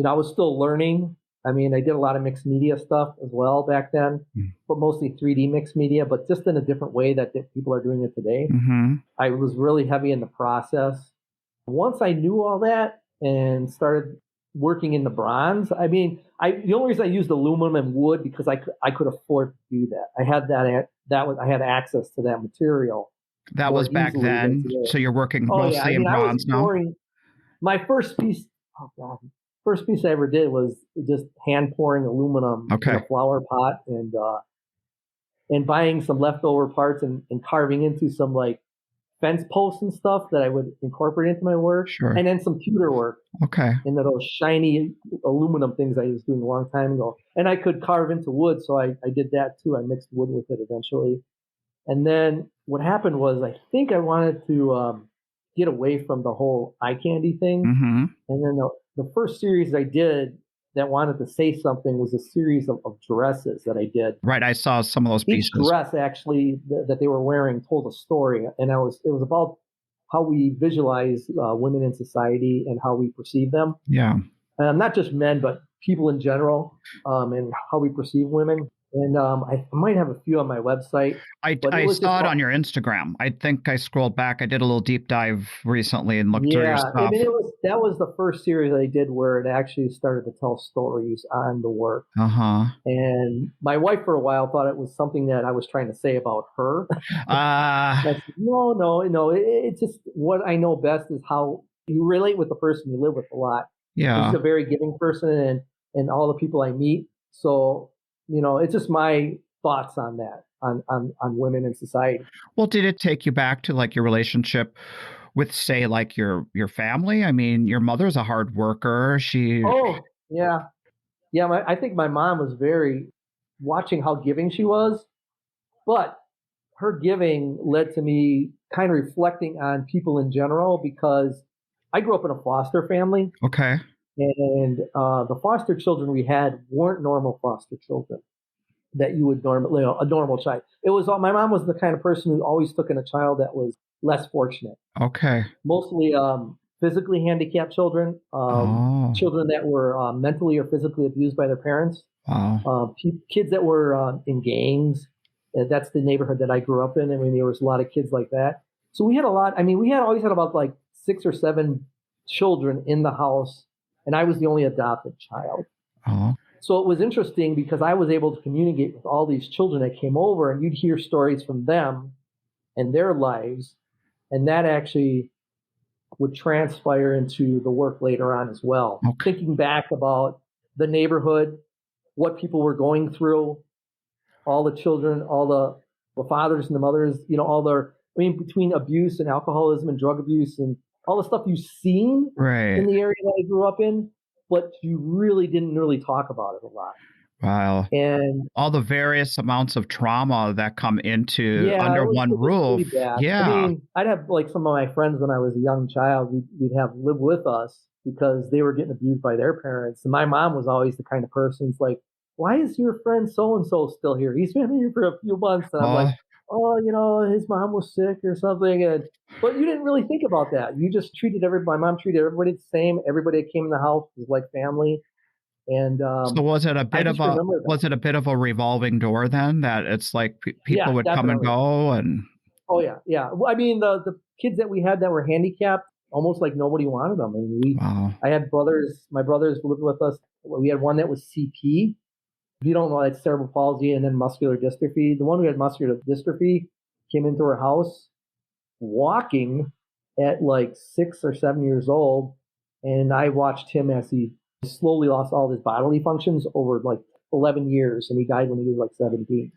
I was still learning. I mean, I did a lot of mixed media stuff as well back then, but mostly 3D mixed media, but just in a different way that people are doing it today. Mm-hmm. I was really heavy in the process. Once I knew all that and started working in the bronze, I mean, the only reason I used aluminum and wood because I could afford to do that. I had I had access to that material. That was back then. So you're working mostly in bronze now. My first piece, first piece I ever did was just hand pouring aluminum in a flower pot and buying some leftover parts and carving into some like fence posts and stuff that I would incorporate into my work. Sure. And then some pewter work. Okay. And those shiny aluminum things I was doing a long time ago. And I could carve into wood, so I did that too. I mixed wood with it eventually. And then what happened was I think I wanted to get away from the whole eye candy thing. Mm-hmm. And then the first series I did that wanted to say something was a series of dresses that I did. Right, I saw some of those pieces. Each dress actually that they were wearing told a story, and it was about how we visualize women in society and how we perceive them. Yeah, not just men, but people in general, and how we perceive women. And I might have a few on my website. I saw it on your Instagram. I think I scrolled back. I did a little deep dive recently and looked through your stuff. I mean, that was the first series I did where it actually started to tell stories on the work. Uh-huh. And my wife for a while thought it was something that I was trying to say about her. Said, no. It's just what I know best is how you relate with the person you live with a lot. Yeah. She's a very giving person and all the people I meet. So, it's just my thoughts on that, on women in society. Well, did it take you back to like your relationship with, say, like your family? I mean, your mother's a hard worker. Oh, yeah. Yeah, I think my mom was very watching how giving she was, but her giving led to me kind of reflecting on people in general because I grew up in a foster family. Okay. And the foster children we had weren't normal foster children that you would normally, a normal child. It was my mom was the kind of person who always took in a child that was less fortunate. Okay. Mostly physically handicapped children, children that were mentally or physically abused by their parents. Wow. Kids that were in gangs. That's the neighborhood that I grew up in. I mean, there was a lot of kids like that. So we had a lot. I mean, we always had about like 6 or 7 children in the house. And I was the only adopted child. Oh. So it was interesting because I was able to communicate with all these children that came over, and you'd hear stories from them and their lives, and that actually would transpire into the work later on as well. Okay. Thinking back about the neighborhood, what people were going through, all the children, all the fathers and the mothers, between abuse and alcoholism and drug abuse and all the stuff you've seen in the area that I grew up in, but you really didn't really talk about it a lot. Wow. And all the various amounts of trauma that come into under one roof. Really bad. Yeah. I mean, I'd have like some of my friends when I was a young child, we'd have live with us because they were getting abused by their parents. And my mom was always the kind of person who's like, why is your friend so-and-so still here? He's been here for a few months. And I'm like, his mom was sick or something. But you didn't really think about that. You just my mom treated everybody the same. Everybody that came in the house was like family. And so was it a bit of a revolving door then, that it's like people would come and go? And oh yeah. Well, I mean, the kids that we had that were handicapped, almost like nobody wanted them. I mean, I had brothers. My brothers lived with us. We had one that was CP. If you don't know, that's cerebral palsy and then muscular dystrophy. The one who had muscular dystrophy came into our house walking at like 6 or 7 years old, and I watched him as he slowly lost all of his bodily functions over like 11 years, and he died when he was like 17.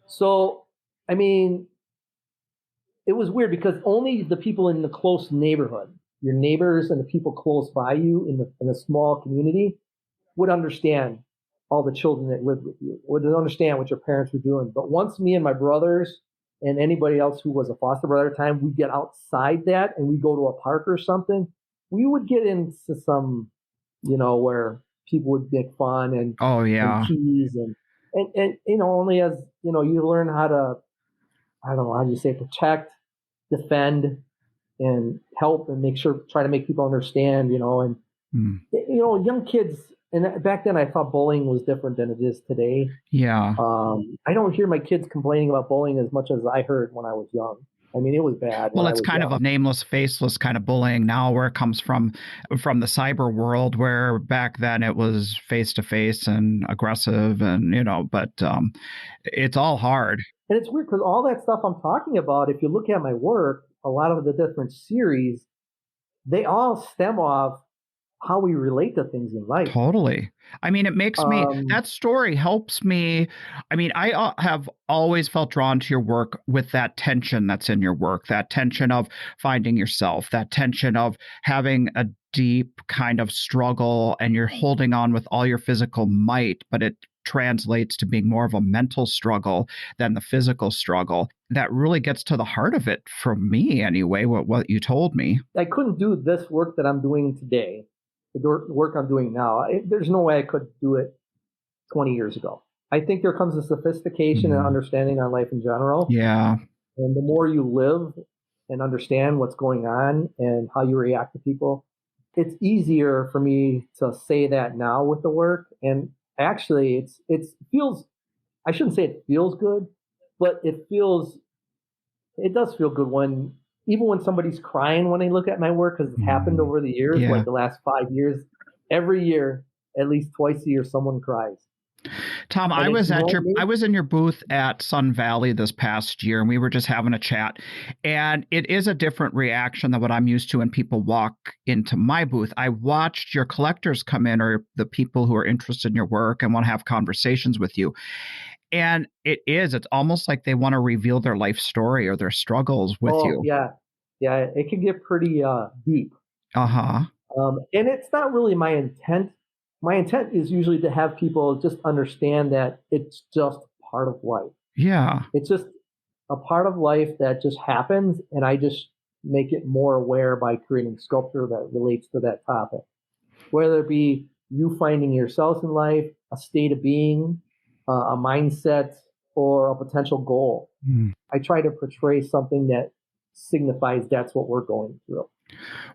So, I mean, it was weird because only the people in the close neighborhood, your neighbors and the people close by you in a small community, would understand all the children that lived with you, would understand what your parents were doing. But once me and my brothers and anybody else who was a foster brother at the time, we get outside that and we go to a park or something, we would get into some, where people would make fun and tease and only as you learn how to, I don't know how you say, protect, defend, and help and try to make people understand, young kids. And back then I thought bullying was different than it is today. Yeah. I don't hear my kids complaining about bullying as much as I heard when I was young. I mean, it was bad. Well, it's kind of a nameless, faceless kind of bullying now, where it comes from the cyber world, where back then it was face-to-face and aggressive and, but it's all hard. And it's weird because all that stuff I'm talking about, if you look at my work, a lot of the different series, they all stem off how we relate to things in life. Totally. I mean, it makes me, that story helps me. I mean, I have always felt drawn to your work with that tension that's in your work, that tension of finding yourself, that tension of having a deep kind of struggle and you're holding on with all your physical might, but it translates to being more of a mental struggle than the physical struggle. That really gets to the heart of it for me anyway, what you told me. I couldn't do this work that I'm doing today. The work I'm doing now, there's no way I could do it 20 years ago. I think there comes a sophistication and understanding on life in general. Yeah. And the more you live and understand what's going on and how you react to people, it's easier for me to say that now with the work. And actually, it feels, I shouldn't say it feels good, but it does feel good even when somebody's crying when they look at my work, because it's happened over the years, like the last 5 years, every year, at least twice a year, someone cries. Tom, I was in your booth at Sun Valley this past year, and we were just having a chat. And it is a different reaction than what I'm used to when people walk into my booth. I watched your collectors come in, or the people who are interested in your work and want to have conversations with you. And it's almost like they want to reveal their life story or their struggles with you. Yeah. Yeah, it can get pretty deep. Uh-huh. And it's not really my intent. My intent is usually to have people just understand that it's just part of life. Yeah. It's just a part of life that just happens, and I just make it more aware by creating sculpture that relates to that topic. Whether it be you finding yourself in life, a state of being, a mindset, or a potential goal. I try to portray something that signifies that's what we're going through.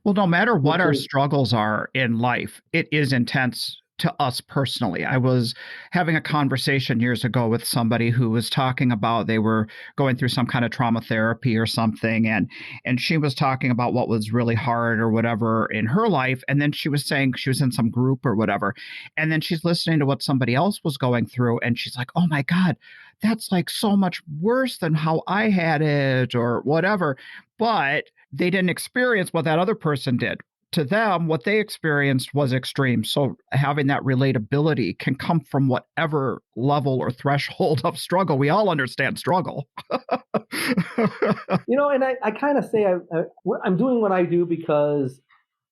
Well, no matter what our struggles are in life, it is intense to us personally. I was having a conversation years ago with somebody who was talking about they were going through some kind of trauma therapy or something, and she was talking about what was really hard or whatever in her life, and then she was saying she was in some group or whatever, and then she's listening to what somebody else was going through, and she's like, oh my God, that's like so much worse than how I had it or whatever. But they didn't experience what that other person did. To them, what they experienced was extreme. So having that relatability can come from whatever level or threshold of struggle. We all understand struggle. And I kind of say I'm doing what I do because,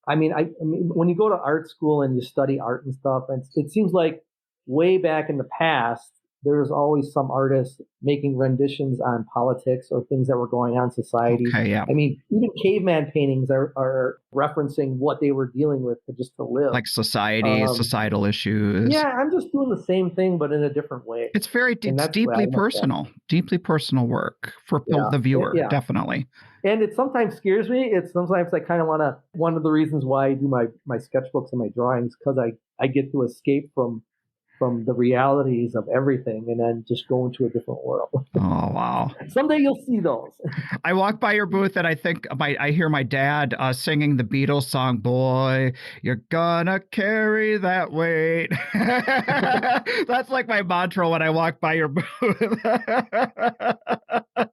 I mean, when you go to art school and you study art and stuff, and it seems like way back in the past, there's always some artists making renditions on politics or things that were going on in society. Okay, yeah. I mean, even caveman paintings are referencing what they were dealing with just to live. Like societal issues. Yeah, I'm just doing the same thing, but in a different way. It's very deeply personal work for the viewer, definitely. And it sometimes scares me. Sometimes I kind of want to, one of the reasons why I do my sketchbooks and my drawings, because I get to escape from the realities of everything and then just go into a different world. Oh, wow. Someday you'll see those. I walk by your booth and I think I hear my dad singing the Beatles song, "Boy, you're gonna carry that weight." That's like my mantra when I walk by your booth.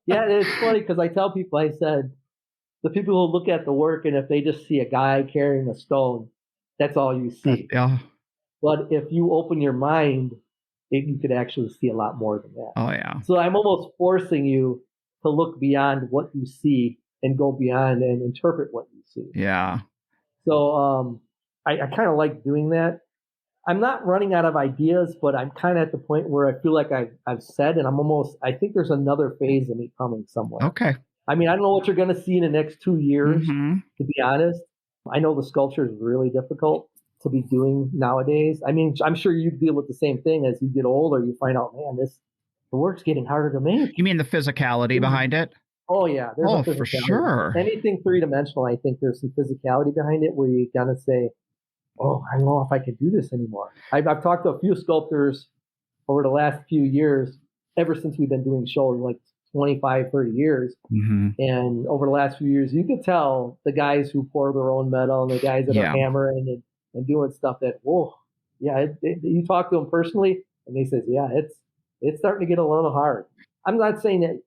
Yeah, it's funny because I tell people, I said, the people who look at the work and if they just see a guy carrying a stone, that's all you see. Yeah. But if you open your mind, you could actually see a lot more than that. Oh, yeah. So I'm almost forcing you to look beyond what you see and go beyond and interpret what you see. Yeah. So I kind of like doing that. I'm not running out of ideas, but I'm kind of at the point where I feel like I've said, and I think there's another phase of me coming somewhere. Okay. I mean, I don't know what you're going to see in the next 2 years, to be honest. I know the sculpture is really difficult to be doing nowadays. I mean, I'm sure you deal with the same thing as you get older. You find out, man, the work's getting harder to make. You mean the physicality behind it? Oh, yeah. For sure. Anything three-dimensional, I think there's some physicality behind it where you gotta say, oh, I don't know if I can do this anymore. I've talked to a few sculptors over the last few years, ever since we've been doing shows, like 25, 30 years. Mm-hmm. And over the last few years, you could tell the guys who pour their own metal and the guys that are hammering and doing stuff that, you talk to them personally and they say, yeah, it's starting to get a little hard. I'm not saying that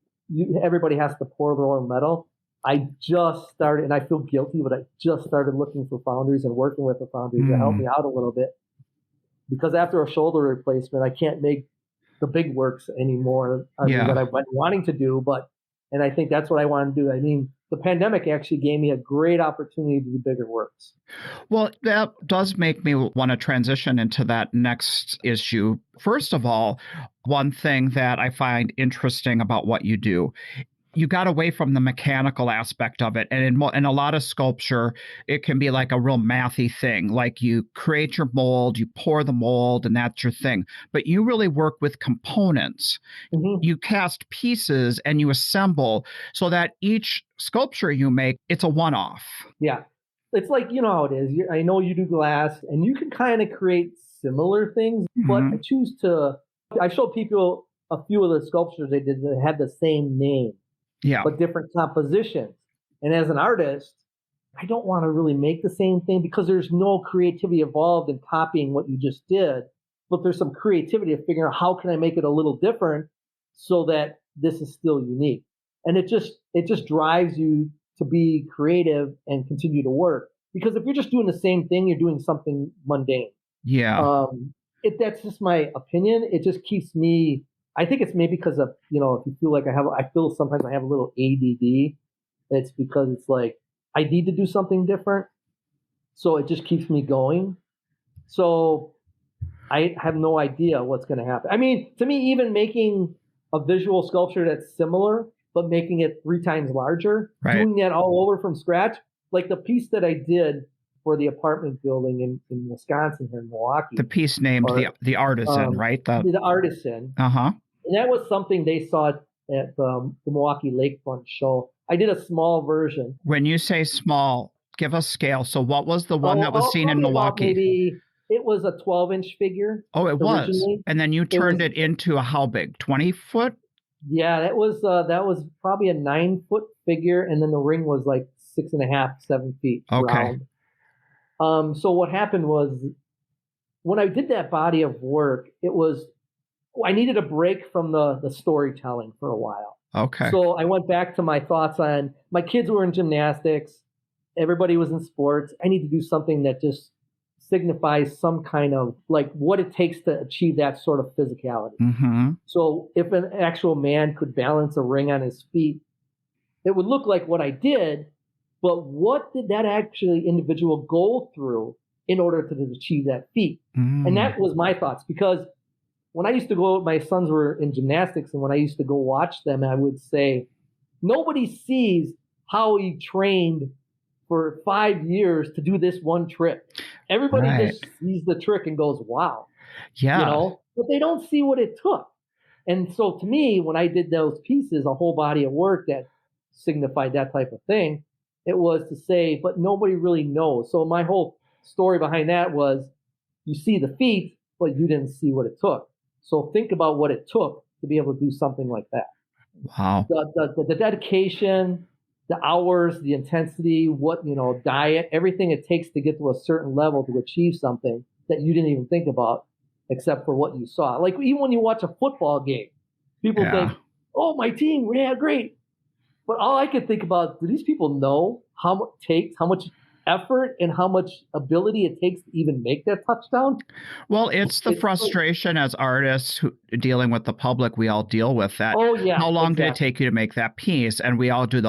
everybody has to pour their own metal. I just started, and I feel guilty, but I just started looking for foundries and working with the foundries to help me out a little bit. Because after a shoulder replacement, I can't make the big works anymore that I've been wanting to do. And I think that's what I want to do. I mean, the pandemic actually gave me a great opportunity to do bigger works. Well, that does make me want to transition into that next issue. First of all, one thing that I find interesting about what you do, you got away from the mechanical aspect of it. And in a lot of sculpture, it can be like a real mathy thing. Like you create your mold, you pour the mold, and that's your thing. But you really work with components. Mm-hmm. You cast pieces and you assemble so that each sculpture you make, it's a one-off. Yeah. It's like, you know how it is. I know you do glass, and you can kind of create similar things, but I showed people a few of the sculptures they did that had the same name. Yeah. But different compositions. And as an artist, I don't want to really make the same thing because there's no creativity involved in copying what you just did. But there's some creativity of figuring out how can I make it a little different so that this is still unique. And it just drives you to be creative and continue to work. Because if you're just doing the same thing, you're doing something mundane. Yeah. That's just my opinion. It just keeps me. I think it's maybe because of, if you feel like I feel sometimes I have a little ADD. It's because it's like, I need to do something different. So it just keeps me going. So I have no idea what's going to happen. I mean, to me, even making a visual sculpture that's similar, but making it 3 times larger, doing that all over from scratch, like the piece that I did for the apartment building in Wisconsin here in Milwaukee. The piece named the Artisan, right? The Artisan. Uh-huh. And that was something they saw at the Milwaukee Lakefront show. I did a small version. When you say small, give us scale. So what was the one that was seen in Milwaukee? Maybe It was a 12-inch figure. Oh, it was. Originally. And then you turned it into a how big? 20 foot? Yeah, that was probably a 9-foot figure, and then the ring was like 6.5, 7 feet round. So what happened was, when I did that body of work, I needed a break from the storytelling for a while. Okay. So I went back to my thoughts on, my kids were in gymnastics, everybody was in sports. I need to do something that just signifies some kind of like what it takes to achieve that sort of physicality. Mm-hmm. So if an actual man could balance a ring on his feet, it would look like what I did, but what did that actually individual go through in order to achieve that feat? And that was my thoughts, because when I used to go, my sons were in gymnastics, and when I used to go watch them, I would say, nobody sees how he trained for 5 years to do this one trick. Everybody just sees the trick and goes, wow. Yeah. But they don't see what it took. And so to me, when I did those pieces, a whole body of work that signified that type of thing, it was to say, but nobody really knows. So my whole story behind that was, you see the feat, but you didn't see what it took. So think about what it took to be able to do something like that. Wow. The dedication, the hours, the intensity, diet, everything it takes to get to a certain level to achieve something that you didn't even think about, except for what you saw. Like even when you watch a football game, people think, oh, my team, yeah, great. But all I could think about, do these people know how much effort and how much ability it takes to even make that touchdown? Well, it's the frustration as artists dealing with the public. We all deal with that. Oh, yeah. How long did it take you to make that piece? And we all do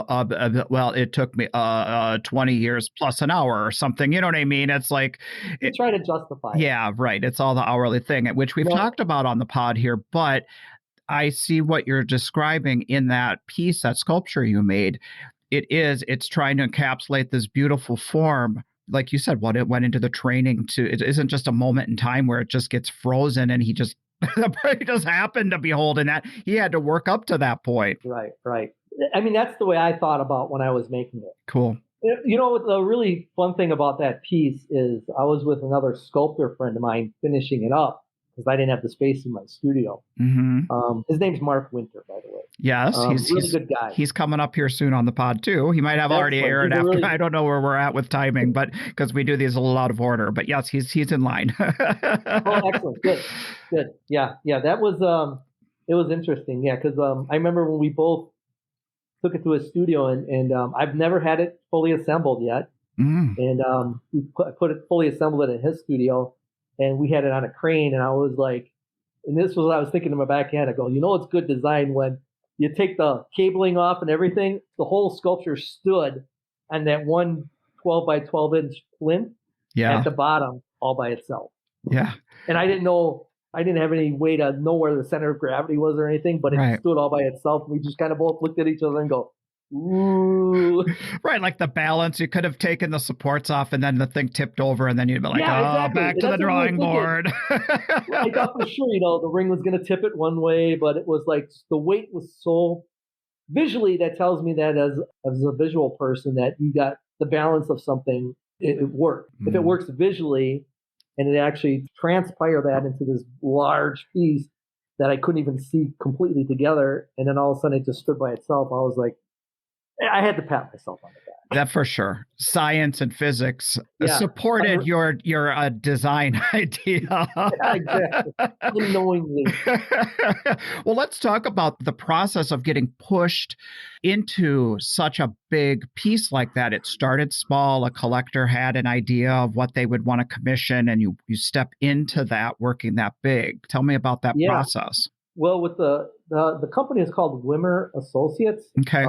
well, it took me 20 years plus an hour or something. You know what I mean? It's like you try to justify it. Yeah, right. It's all the hourly thing, which we've talked about on the pod here. But I see what you're describing in that piece, that sculpture you made. It's trying to encapsulate this beautiful form. Like you said, what it went into the training it isn't just a moment in time where it just gets frozen and he just happened to be holding that. He had to work up to that point. Right. I mean, that's the way I thought about when I was making it. Cool. The really fun thing about that piece is I was with another sculptor friend of mine finishing it up, because I didn't have the space in my studio. Mm-hmm. His name's Mark Winter, by the way. Yes, he's a good guy. He's coming up here soon on the pod too. He might have already aired after. I don't know where we're at with timing, but because we do these a little out of order. But yes, he's in line. Oh, excellent, good. Yeah. That was it was interesting. Yeah, because I remember when we both took it to his studio, and I've never had it fully assembled yet, and we put it fully assembled in his studio. And we had it on a crane, and I was like, and this was what I was thinking in my backhand. I go, it's good design when you take the cabling off and everything. The whole sculpture stood on that one 12 by 12 inch plinth at the bottom all by itself. Yeah. And I didn't have any way to know where the center of gravity was or anything, but it stood all by itself. We just kind of both looked at each other and go, ooh. Right, like the balance. You could have taken the supports off and then the thing tipped over, and then you'd be like, exactly. Back to the drawing board. I thought for sure, the ring was going to tip it one way, but it was like the weight was so visually, that tells me that as a visual person, that you got the balance of something, it worked. If it works visually and it actually transpired that into this large piece that I couldn't even see completely together, and then all of a sudden it just stood by itself, I was like, I had to pat myself on the back. That for sure. Science and physics supported your design idea. Yeah, exactly. Unknowingly. Well, let's talk about the process of getting pushed into such a big piece like that. It started small. A collector had an idea of what they would want to commission, and you step into that working that big. Tell me about that process. Well, with the company is called Wimmer Associates. Okay.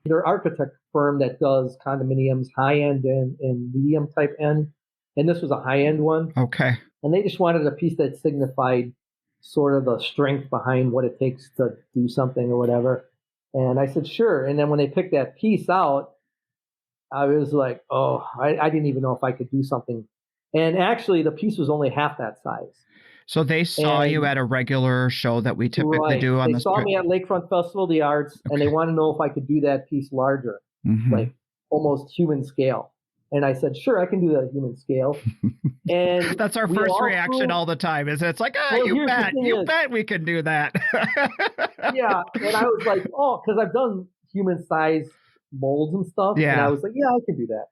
They're an architect firm that does condominiums, high end and medium type end. And this was a high end one. Okay. And they just wanted a piece that signified sort of the strength behind what it takes to do something or whatever. And I said, sure. And then when they picked that piece out, I was like, I didn't even know if I could do something. And actually, the piece was only half that size. So they saw you at a regular show that we typically do on the street. They saw me at Lakefront Festival of the Arts, and they wanted to know if I could do that piece larger, like almost human scale. And I said, sure, I can do that at human scale. And that's our first reaction all the time. It's like, you bet we can do that. Yeah. And I was like, because I've done human size molds and stuff. Yeah. And I was like, yeah, I can do that.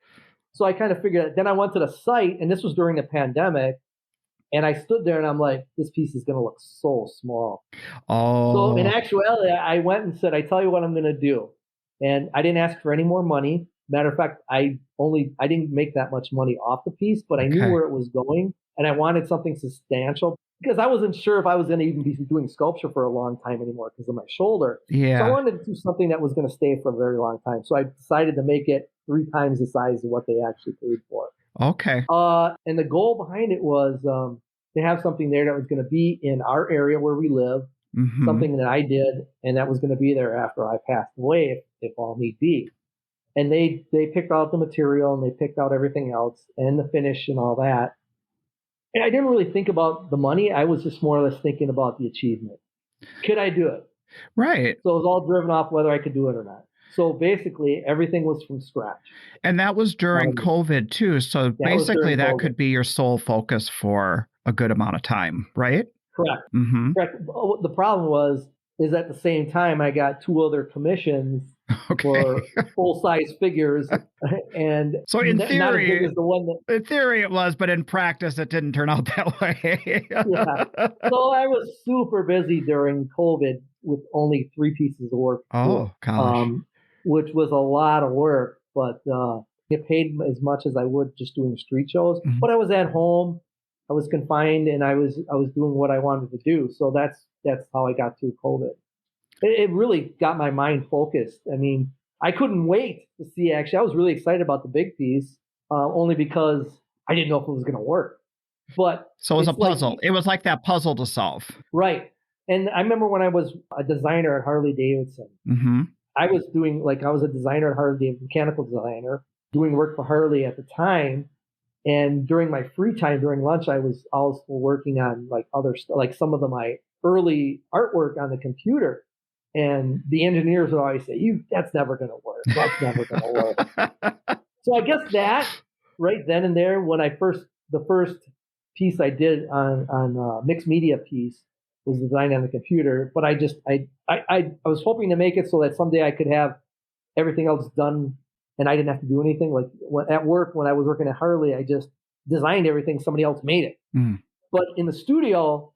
So I kind of figured it. Then I went to the site, and this was during the pandemic. And I stood there and I'm like, this piece is going to look so small. Oh. So in actuality, I went and said, I tell you what I'm going to do. And I didn't ask for any more money. Matter of fact, I didn't make that much money off the piece, but I knew where it was going, and I wanted something substantial because I wasn't sure if I was going to even be doing sculpture for a long time anymore because of my shoulder. Yeah. So I wanted to do something that was going to stay for a very long time. So I decided to make it 3 times the size of what they actually paid for. Okay. And the goal behind it was to have something there that was going to be in our area where we live, something that I did, and that was going to be there after I passed away, if all need be. And they picked out the material, and they picked out everything else and the finish and all that. And I didn't really think about the money. I was just more or less thinking about the achievement. Could I do it? Right. So it was all driven off whether I could do it or not. So basically, everything was from scratch. And that was during COVID too. So basically, that could be your sole focus for a good amount of time, right? Correct. Mm-hmm. Correct. The problem is at the same time, I got 2 other commissions for full-size figures, and so in theory, not as big as the one that, in theory it was, but in practice it didn't turn out that way. Yeah. So I was super busy during COVID with only 3 pieces of work. Oh gosh. Which was a lot of work, but get paid as much as I would just doing street shows. Mm-hmm. But I was at home, I was confined, and I was doing what I wanted to do. So that's how I got through COVID. It really got my mind focused. I mean, I couldn't wait to see. Actually, I was really excited about the big piece, only because I didn't know if it was going to work. But so it was a puzzle. It was like that puzzle to solve, right? And I remember when I was a designer at Harley Davidson. Mm-hmm. I was a designer at Harley Davidson, mechanical designer, doing work for Harley at the time. And during my free time, during lunch, I was also working on like other stuff, like some of my early artwork on the computer. And the engineers would always say, that's never going to work. That's never going to work. So I guess that right then and there, when the first piece I did on mixed media piece was designed on the computer, but I was hoping to make it so that someday I could have everything else done and I didn't have to do anything. Like at work, when I was working at Harley, I just designed everything. Somebody else made it. Mm. But in the studio,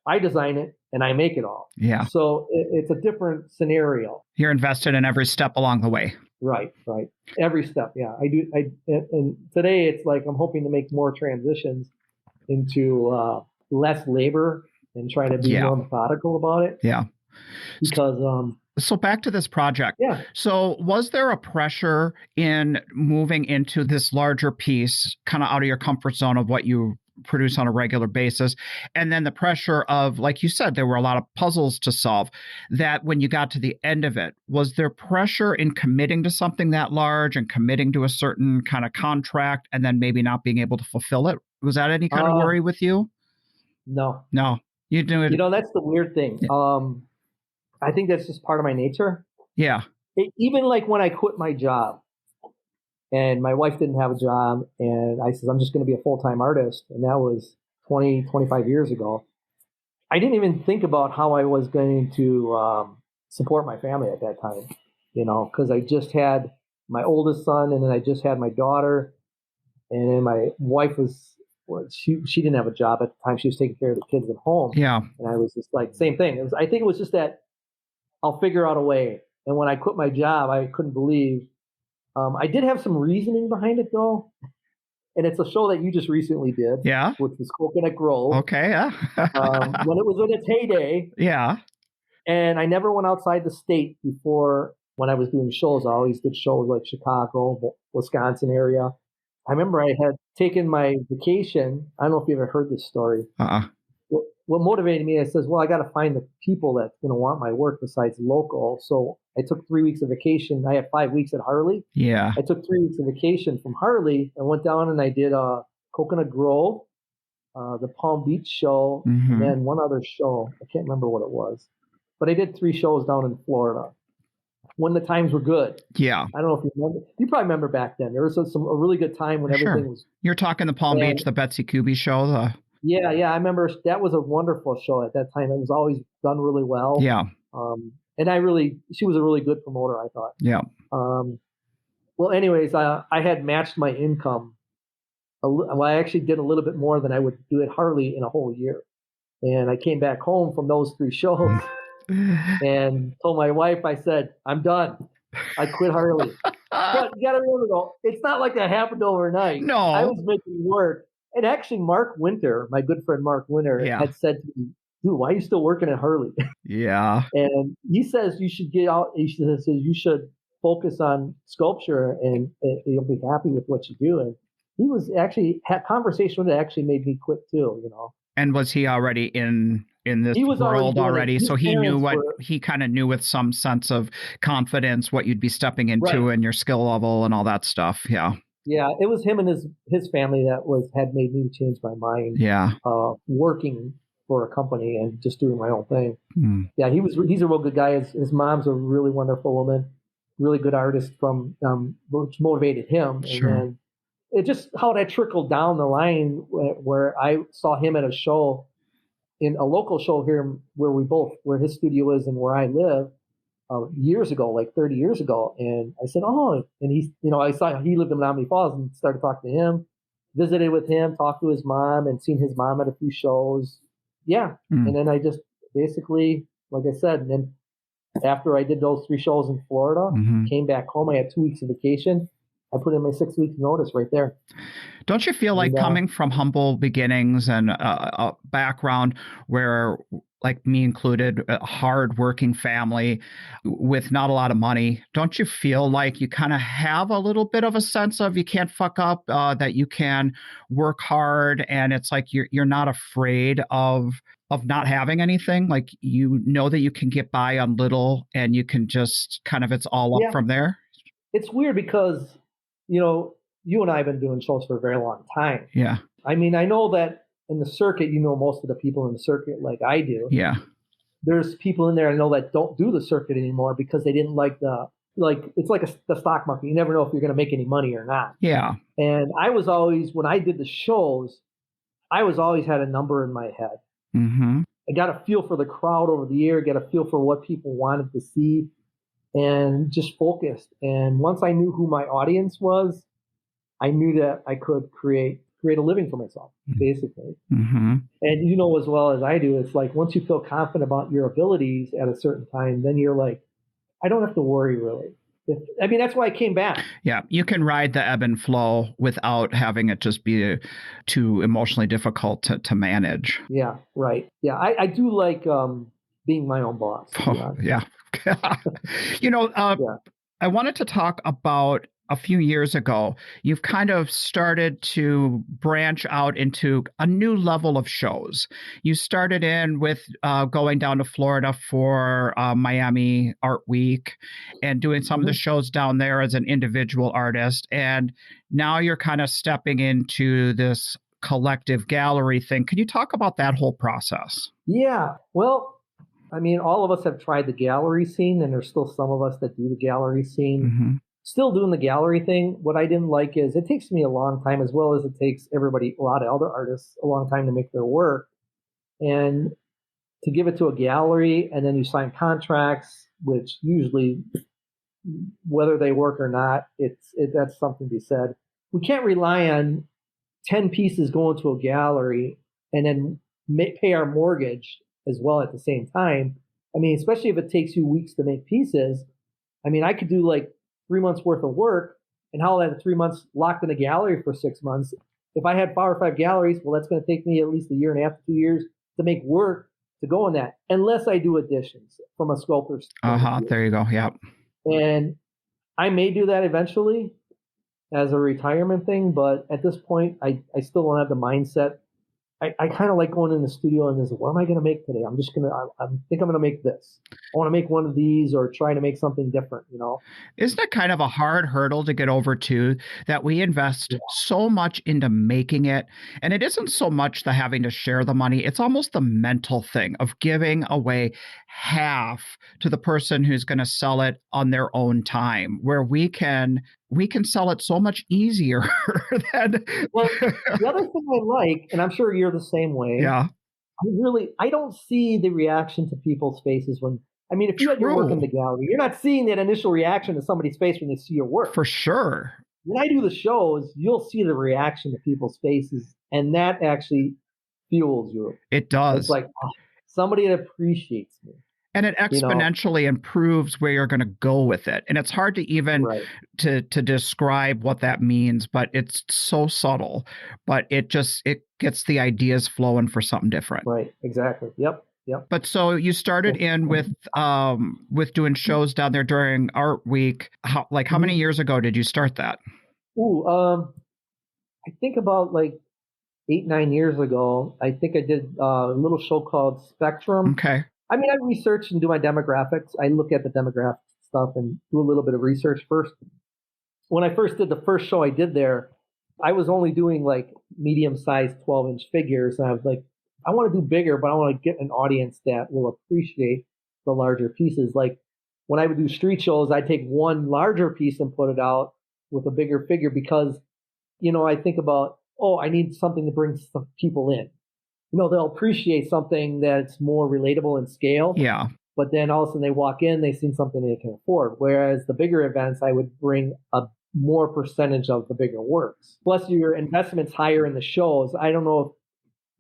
I design it and I make it all. Yeah. So it's a different scenario. You're invested in every step along the way. Right. Every step. Yeah, I do. And today it's like I'm hoping to make more transitions into less labor and try to be more methodical about it. Yeah. Because so back to this project. Yeah. So was there a pressure in moving into this larger piece, kind of out of your comfort zone of what you produce on a regular basis? And then the pressure of, like you said, there were a lot of puzzles to solve, that when you got to the end of it, was there pressure in committing to something that large and committing to a certain kind of contract and then maybe not being able to fulfill it? Was that any kind of worry with you? No. You do it. That's the weird thing. Yeah. I think that's just part of my nature. Yeah. Even like when I quit my job and my wife didn't have a job and I said, I'm just going to be a full-time artist. And that was 20, 25 years ago. I didn't even think about how I was going to support my family at that time, because I just had my oldest son and then I just had my daughter. And then my wife she didn't have a job at the time. She was taking care of the kids at home. Yeah. And I was just like, same thing. I think it was just that I'll figure out a way. And when I quit my job, I couldn't believe. I did have some reasoning behind it, though. And it's a show that you just recently did. Yeah. Which was Coconut Grove. Okay, yeah. When it was in its heyday. Yeah. And I never went outside the state before when I was doing shows. I always did shows like Chicago, Wisconsin area. I remember I had taken my vacation. I don't know if you ever heard this story. What motivated me, I says, well, I got to find the people that's going to want my work besides local. So I took 3 weeks of vacation. I had 5 weeks at Harley. Yeah. I took 3 weeks of vacation from Harley and went down and I did Coconut Grove, the Palm Beach show, and then one other show. I can't remember what it was. But I did 3 shows down in Florida. when the times were good. Yeah. I don't know if you remember. You probably remember back then. There was a really good time when everything was. You're talking the Palm Beach, the Betsy Kuby show. Yeah. I remember that was a wonderful show at that time. It was always done really well. Yeah. And she was a really good promoter, I thought. Yeah. Well, anyways, I had matched my income. I actually did a little bit more than I would do at Harley in a whole year. And I came back home from those 3 shows and told my wife, I said, I'm done. I quit Harley. But you got to remember, though, it's not like that happened overnight. No. I was making work. And actually, Mark Winter, my good friend Mark Winter, had said to me, dude, why are you still working at Harley? Yeah. And he says you should get out. He says you should focus on sculpture and you'll be happy with what you do. And he was actually had conversation with it actually made me quit too, you know. And was he already in this world already? So he knew he kind of knew with some sense of confidence what you'd be stepping into and your skill level and all that stuff. Yeah. Yeah, it was him and his family that had made me change my mind. Yeah. Working for a company and just doing my own thing. Mm. Yeah, he's a real good guy. His mom's a really wonderful woman, really good artist which motivated him. Sure. And then it just how that trickled down the line where I saw him at a show, in a local show here where his studio is and where I live, years ago, like 30 years ago. And I said, oh, and he's, I saw he lived in Menominee Falls and started talking to him, visited with him, talked to his mom and seen his mom at a few shows. Yeah. And then I just basically, like I said, and then after I did those 3 shows in Florida, came back home, I had 2 weeks of vacation. I put in my 6 weeks notice right there. Don't you feel like coming from humble beginnings and a background where, like me included, a hard-working family with not a lot of money, don't you feel like you kind of have a little bit of a sense of you can't fuck up, that you can work hard, and it's like you're not afraid of not having anything? Like, you know that you can get by on little and you can just kind of, it's all up from there? It's weird because, you and I have been doing shows for a very long time. Yeah. I mean, I know that in the circuit, most of the people in the circuit like I do. Yeah. There's people in there I know that don't do the circuit anymore because they didn't like it's like the stock market. You never know if you're going to make any money or not. Yeah. And I was always, when I did the shows, I was always had a number in my head. Mm-hmm. I got a feel for the crowd over the year, got a feel for what people wanted to see, and just focused. And once I knew who my audience was, I knew that I could create a living for myself, basically. Mm-hmm. And as well as I do, it's like once you feel confident about your abilities at a certain time, then you're like, I don't have to worry really. That's why I came back. Yeah, you can ride the ebb and flow without having it just be too emotionally difficult to manage. Yeah, right. Yeah, I do like being my own boss. Oh, yeah. I wanted to talk about a few years ago, you've kind of started to branch out into a new level of shows. You started in with going down to Florida for Miami Art Week and doing some of the shows down there as an individual artist. And now you're kind of stepping into this collective gallery thing. Can you talk about that whole process? Yeah. Well, all of us have tried the gallery scene, and there's still some of us that do the gallery scene. Mm-hmm. Still doing the gallery thing. What I didn't like is it takes me a long time, as well as it takes a lot of other artists, a long time to make their work. And to give it to a gallery, and then you sign contracts, which usually, whether they work or not, that's something to be said. We can't rely on 10 pieces going to a gallery and then pay our mortgage as well at the same time. Especially if it takes you weeks to make pieces. I could do like 3 months worth of work, and how that 3 months locked in a gallery for 6 months. If I had 4 or 5 galleries, well, that's going to take me at least a year and a half to 2 years to make work to go in that, unless I do additions from a sculptor's. There you go. Yep. And I may do that eventually as a retirement thing, but at this point, I still don't have the mindset I kind of like going in the studio and what am I going to make today? I think I'm going to make this. I want to make one of these or try to make something different, Isn't it kind of a hard hurdle to get over too, that we invest so much into making it? And it isn't so much the having to share the money. It's almost the mental thing of giving away half to the person who's going to sell it on their own time, where we can sell it so much easier than. Well, the other thing I like, and I'm sure you're the same way. Yeah. I don't see the reaction to people's faces if you had your work in the gallery, you're not seeing that initial reaction to somebody's face when they see your work. For sure. When I do the shows, you'll see the reaction to people's faces, and that actually fuels you. It does. It's like, somebody that appreciates me. And it exponentially improves where you're going to go with it. And it's hard to even to describe what that means, but it's so subtle. But it gets the ideas flowing for something different. Right. Exactly. Yep. But so you started in with doing shows down there during Art Week. How many years ago did you start that? I think about 8-9 years ago. I think I did a little show called Spectrum. Okay. I research and do my demographics. I look at the demographic stuff and do a little bit of research first. When I first did the first show I did there, I was only doing medium-sized 12-inch figures. And I was like, I want to do bigger, but I want to get an audience that will appreciate the larger pieces. Like when I would do street shows, I'd take one larger piece and put it out with a bigger figure because, I think about, I need something to bring some people in. They'll appreciate something that's more relatable in scale. Yeah. But then all of a sudden they walk in, they've seen something they can afford. Whereas the bigger events, I would bring a more percentage of the bigger works. Plus your investment's higher in the shows. I don't know if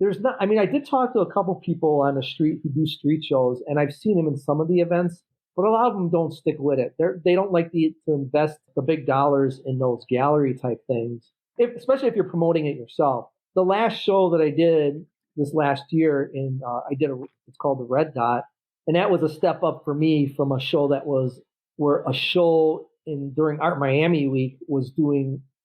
there's not, I did talk to a couple people on the street who do street shows, and I've seen them in some of the events, but a lot of them don't stick with it. They don't like to invest the big dollars in those gallery type things, especially if you're promoting it yourself. The last show that I did this last year it's called the Red Dot. And that was a step up for me from a show during Art Miami Week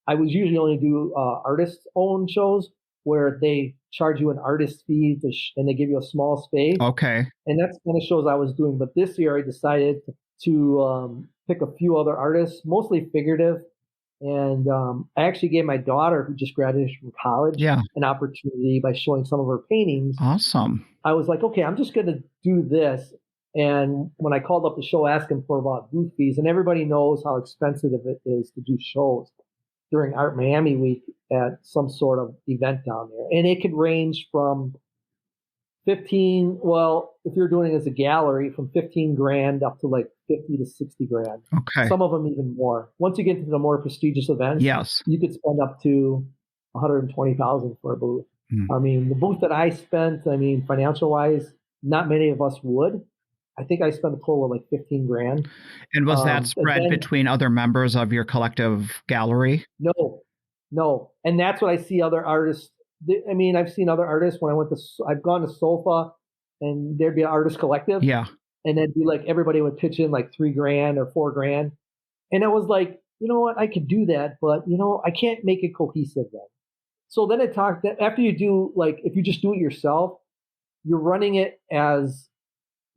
I was usually only do artists owned shows where they charge you an artist fee and they give you a small space. Okay. And that's the kind of shows I was doing. But this year I decided to pick a few other artists, mostly figurative. And I actually gave my daughter, who just graduated from college, an opportunity by showing some of her paintings. Awesome. I was like, okay, I'm just going to do this. And when I called up the show asking for about booth fees, and everybody knows how expensive it is to do shows during Art Miami Week at some sort of event down there. And it could range from if you're doing it as a gallery, from $15,000 up to 50 to 60 grand. Okay. Some of them even more. Once you get into the more prestigious events, you could spend up to $120,000 for a booth. The booth that I spent, financial wise, not many of us would. I think I spent a total of $15,000. And was that spread between other members of your collective gallery? No. And that's what I see other artists. I've seen other artists when I've gone to SOFA and there'd be an artist collective. Yeah. And then be everybody would pitch in $3,000 or $4,000. And I was like, you know what, I could do that, but I can't make it cohesive then. So then after you do, if you just do it yourself, you're running it as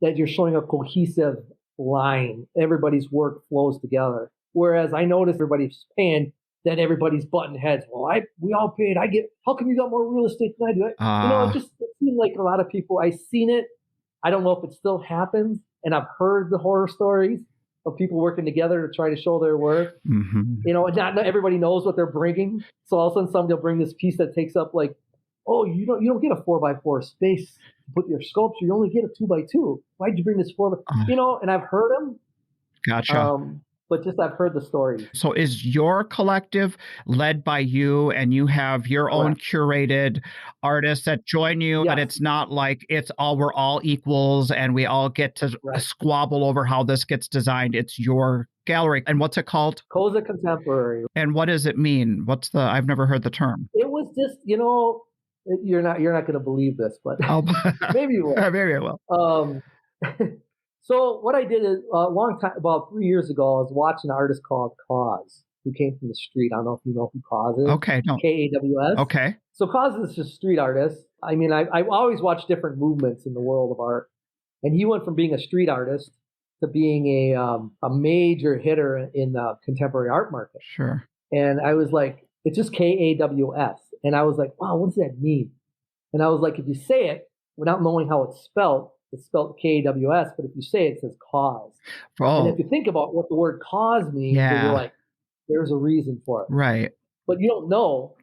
that you're showing a cohesive line. Everybody's work flows together. Whereas I noticed everybody's paying that everybody's butting heads. Well, we all paid. How come you got more real estate than I do? It seemed like a lot of people, I've seen it. I don't know if it still happens. And I've heard the horror stories of people working together to try to show their work. Mm-hmm. Not everybody knows what they're bringing. So all of a sudden somebody will bring this piece that takes up you don't get a 4x4 space to put your sculpture. You only get a 2x2. Why'd you bring this 4x? And I've heard them. Gotcha. But I've heard the story. So is your collective led by you and you have your own curated artists that join you, but it's not we're all equals and we all get to squabble over how this gets designed. It's your gallery. And what's it called? Koza Contemporary. And what does it mean? I've never heard the term. It was just, you're not going to believe this, but maybe you will. Maybe I will. So what I did is a long time, about 3 years ago, I was watching an artist called Cause, who came from the street. I don't know if you know who Cause is. Okay, no. Kaws. Okay. So Cause is just street artist. I mean, I've always watched different movements in the world of art, and he went from being a street artist to being a major hitter in the contemporary art market. Sure. And I was like, it's just Kaws, and I was like, wow, what does that mean? And I was like, if you say it without knowing how it's spelled Kaws, but if you say it, it says cause. Oh. And if you think about what the word cause means, you're like, there's a reason for it. Right. But you don't know.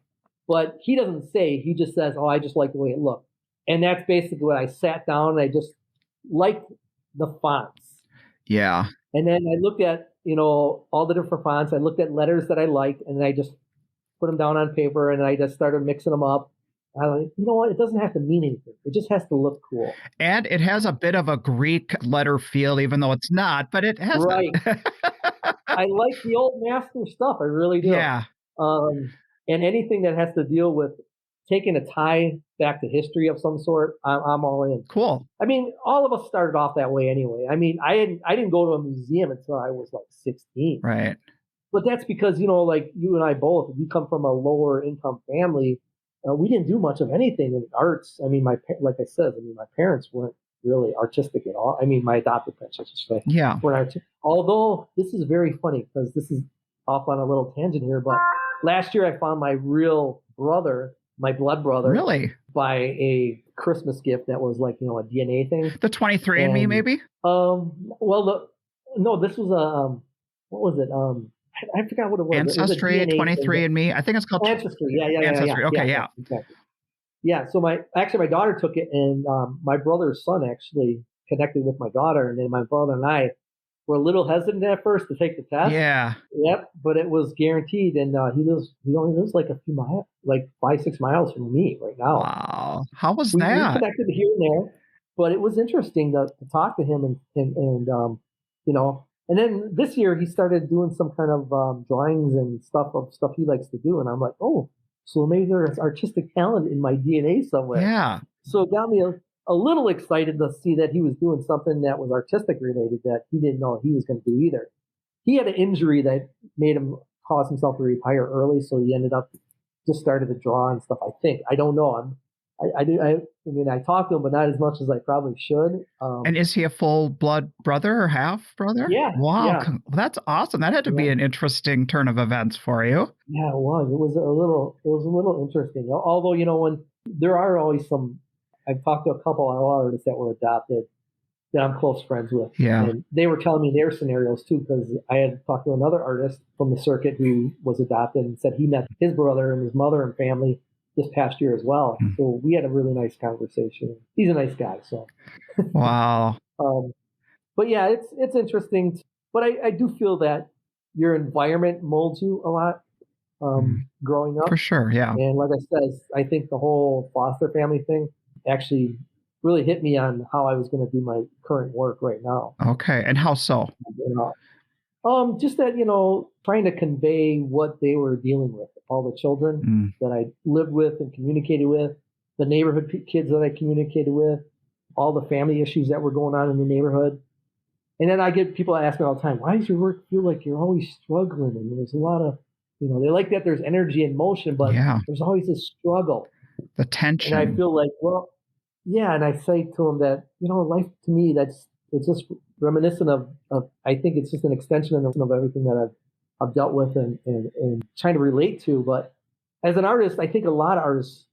But he doesn't say, he just says, oh, I just like the way it looked. And that's basically what I sat down and I just liked the fonts. Yeah. And then I looked at, all the different fonts. I looked at letters that I liked, and I just put them down on paper, and I just started mixing them up. I like, you know what? It doesn't have to mean anything. It just has to look cool. And it has a bit of a Greek letter feel, even though it's not, but it has. Right. I like the old master stuff. I really do. Yeah. And anything that has to deal with taking a tie back to history of some sort, I'm all in. Cool. I mean, all of us started off that way anyway. I mean, I didn't go to a museum until I was like 16. Right. But that's because, like you and I both, we come from a lower income family. We didn't do much of anything in arts. I mean, like I said, my parents weren't really artistic at all. I mean, my adopted parents, I should say. Yeah. Although this is very funny because this is off on a little tangent here, but last year I found my real brother, my blood brother. Really? By a Christmas gift that was like, a DNA thing. The 23andMe, maybe? No, this was what was it? I forgot what it was. Ancestry, 23andMe. I think it's called Ancestry. Yeah. Ancestry. Okay, yeah. Exactly. Yeah. So my daughter took it, and my brother's son actually connected with my daughter, and then my brother and I were a little hesitant at first to take the test. Yeah. Yep. But it was guaranteed, and he only lives like a few miles, like 5-6 miles from me right now. Wow. How was we that? We connected here and there, but it was interesting to talk to him and And then this year he started doing some kind of drawings and stuff he likes to do. And I'm like, oh, so maybe there's artistic talent in my DNA somewhere. Yeah. So it got me a little excited to see that he was doing something that was artistic related that he didn't know he was going to do either. He had an injury that made him cause himself to retire early. So he ended up just started to draw and stuff, I think. I don't know. I mean, I talked to him, but not as much as I probably should. And is he a full blood brother or half brother? Yeah. Wow, yeah. That's awesome. That had to be an interesting turn of events for you. Yeah, it was. It was a little interesting. Although, when there are always I've talked to a couple of artists that were adopted that I'm close friends with. Yeah. And they were telling me their scenarios too, because I had talked to another artist from the circuit who was adopted and said he met his brother and his mother and family this past year as well. So we had a really nice conversation. He's a nice guy. So, wow. But yeah, it's interesting. But I do feel that your environment molds you a lot growing up. For sure, yeah. And like I said, I think the whole foster family thing actually really hit me on how I was going to do my current work right now. Okay, and how so? Just that, trying to convey what they were dealing with, all the children that I lived with and communicated with, the neighborhood kids that I communicated with, all the family issues that were going on in the neighborhood. And then I get people ask me all the time, why does your work feel like you're always struggling? And there's a lot of, they like that there's energy and motion, but there's always this struggle. The tension. And I feel like, well, yeah. And I say to them that, life to me, it's just reminiscent of I think it's just an extension of everything that I've dealt with and trying to relate to. But as an artist, I think a lot of artists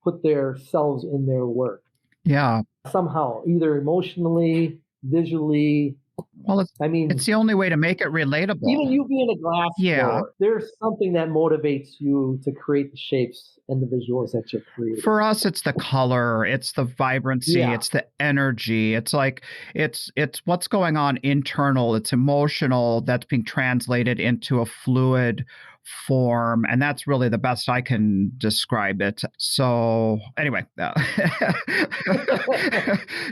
put themselves in their work. Yeah. Somehow, either emotionally, visually. Well, it's the only way to make it relatable. Even you being a glass blower, there's something that motivates you to create the shapes and the visuals that you're creating. For us, it's the color, it's the vibrancy, it's the energy. It's like it's what's going on internal. It's emotional that's being translated into a fluid form, and that's really the best I can describe it. So anyway,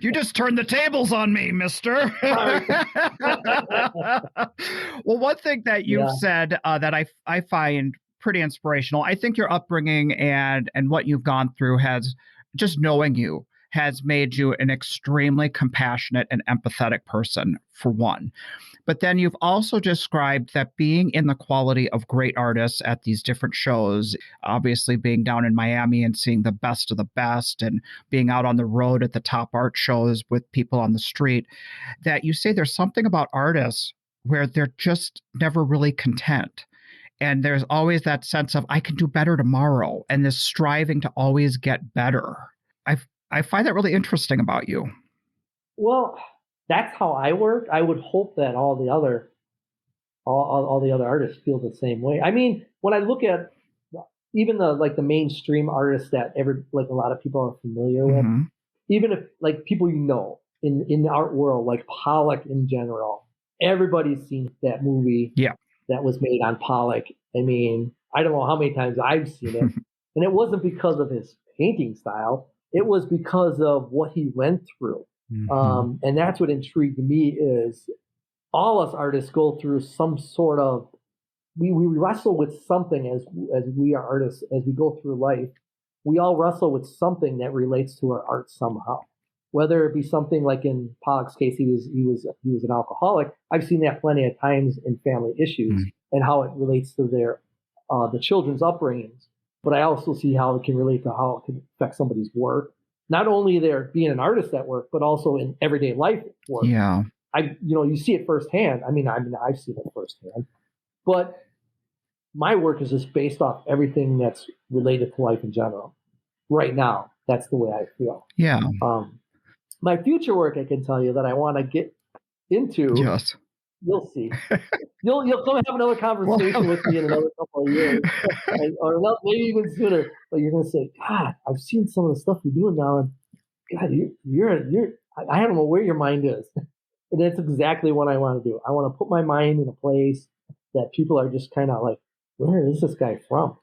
you just turned the tables on me, mister. Well, one thing that you've said that I find pretty inspirational, I think your upbringing and what you've gone through just knowing you has made you an extremely compassionate and empathetic person, for one. But then you've also described that being in the quality of great artists at these different shows, obviously being down in Miami and seeing the best of the best and being out on the road at the top art shows with people on the street, that you say there's something about artists where they're just never really content. And there's always that sense of, I can do better tomorrow, and this striving to always get better. I find that really interesting about you. Well, that's how I work. I would hope that all the other artists feel the same way. I mean, when I look at even the mainstream artists that a lot of people are familiar with, even if like people in the art world, like Pollock in general, everybody's seen that movie that was made on Pollock. I mean, I don't know how many times I've seen it, and it wasn't because of his painting style. It was because of what he went through. And that's what intrigued me is all us artists go through some sort of, we wrestle with something as we are artists, as we go through life. We all wrestle with something that relates to our art somehow, whether it be something like in Pollock's case, he was an alcoholic. I've seen that plenty of times in family issues and how it relates to the children's upbringings. But I also see how it can relate to how it can affect somebody's work. Not only there being an artist at work, but also in everyday life work. Yeah. You see it firsthand. I mean, I've seen it firsthand. But my work is just based off everything that's related to life in general. Right now, that's the way I feel. Yeah. My future work, I can tell you that I want to get into. Yes. You'll see. You'll come have another conversation with me in another couple of years, or maybe even sooner. But you're gonna say, God, I've seen some of the stuff you're doing now, and God, you're. I don't know where your mind is, and that's exactly what I want to do. I want to put my mind in a place that people are just kind of like, where is this guy from?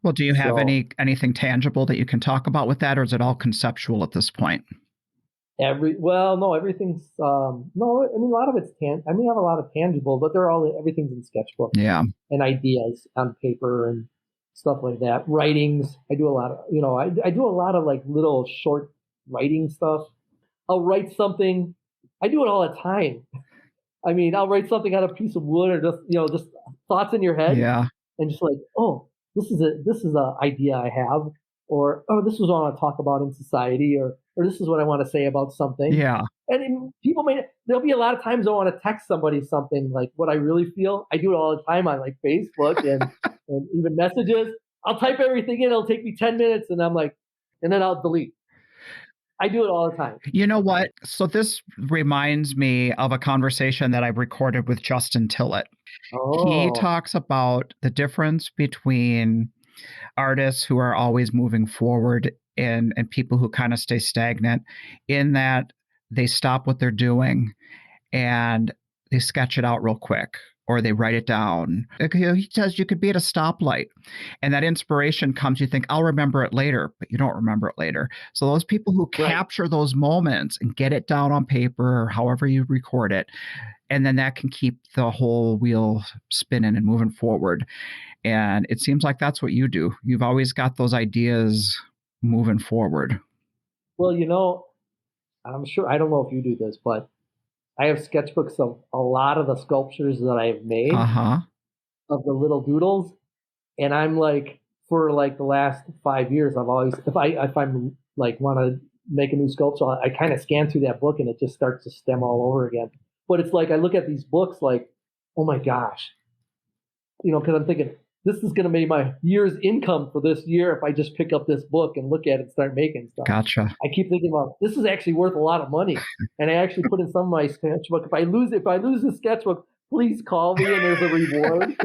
Well, do you have anything tangible that you can talk about with that, or is it all conceptual at this point? Everything's no. I mean, a lot of it's I have a lot of tangible, but everything's in sketchbook. Yeah, and ideas on paper and stuff like that. Writings, I do a lot of. I do a lot of like little short writing stuff. I'll write something. I do it all the time. I mean, I'll write something on a piece of wood, or just thoughts in your head. Yeah, and just like, oh, this is a idea I have, or this is what I want to talk about in society, or this is what I want to say about something. Yeah. And there'll be a lot of times I want to text somebody something like what I really feel. I do it all the time on like Facebook and even messages. I'll type everything in. It'll take me 10 minutes and I'm like, and then I'll delete. I do it all the time. You know what? So this reminds me of a conversation that I recorded with Justin Tillett. Oh. He talks about the difference between artists who are always moving forward and people who kind of stay stagnant, in that they stop what they're doing and they sketch it out real quick, or they write it down. He says you could be at a stoplight and that inspiration comes, you think, I'll remember it later, but you don't remember it later. So those people who capture those moments and get it down on paper or however you record it, and then that can keep the whole wheel spinning and moving forward. And it seems like that's what you do. You've always got those ideas moving forward. Well, I'm sure, I don't know if you do this, but I have sketchbooks of a lot of the sculptures that I've made of the little doodles. And I'm like, for like the last 5 years, I've always, if I'm like want to make a new sculpture, I kind of scan through that book and it just starts to stem all over again. But it's like, I look at these books like, oh my gosh, because I'm thinking, this is going to make my year's income for this year if I just pick up this book and look at it and start making stuff. Gotcha. I keep thinking about, this is actually worth a lot of money. And I actually put in some of my sketchbook. If I lose the sketchbook, please call me and there's a reward.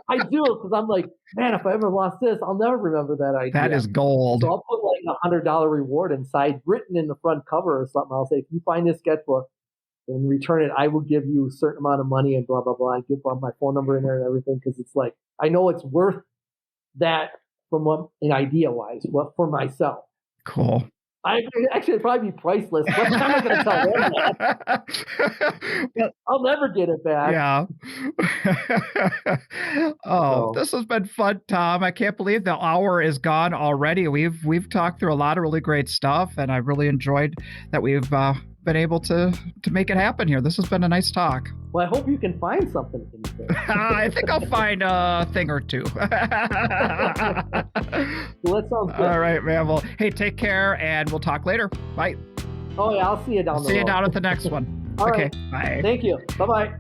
I do it because I'm like, man, if I ever lost this, I'll never remember that idea. That is gold. So I'll put like $100 reward inside, written in the front cover or something. I'll say, if you find this sketchbook and return it, I will give you a certain amount of money and blah, blah, blah. I give my phone number in there and everything, because it's like, I know it's worth that from an idea wise, for myself. Cool. It'd probably be priceless. But I'm not going to tell them that. I'll never get it back. Yeah. This has been fun, Tom. I can't believe the hour is gone already. We've talked through a lot of really great stuff, and I really enjoyed that we've been able to make it happen here. This has been a nice talk. Well, I hope you can find something. I think I'll find a thing or two. Well, that sounds good. All right, man. Well, hey, take care, and we'll talk later. Bye. Oh, yeah, I'll see you down the road. See you down at the next one. All okay, right. bye. Thank you. Bye-bye.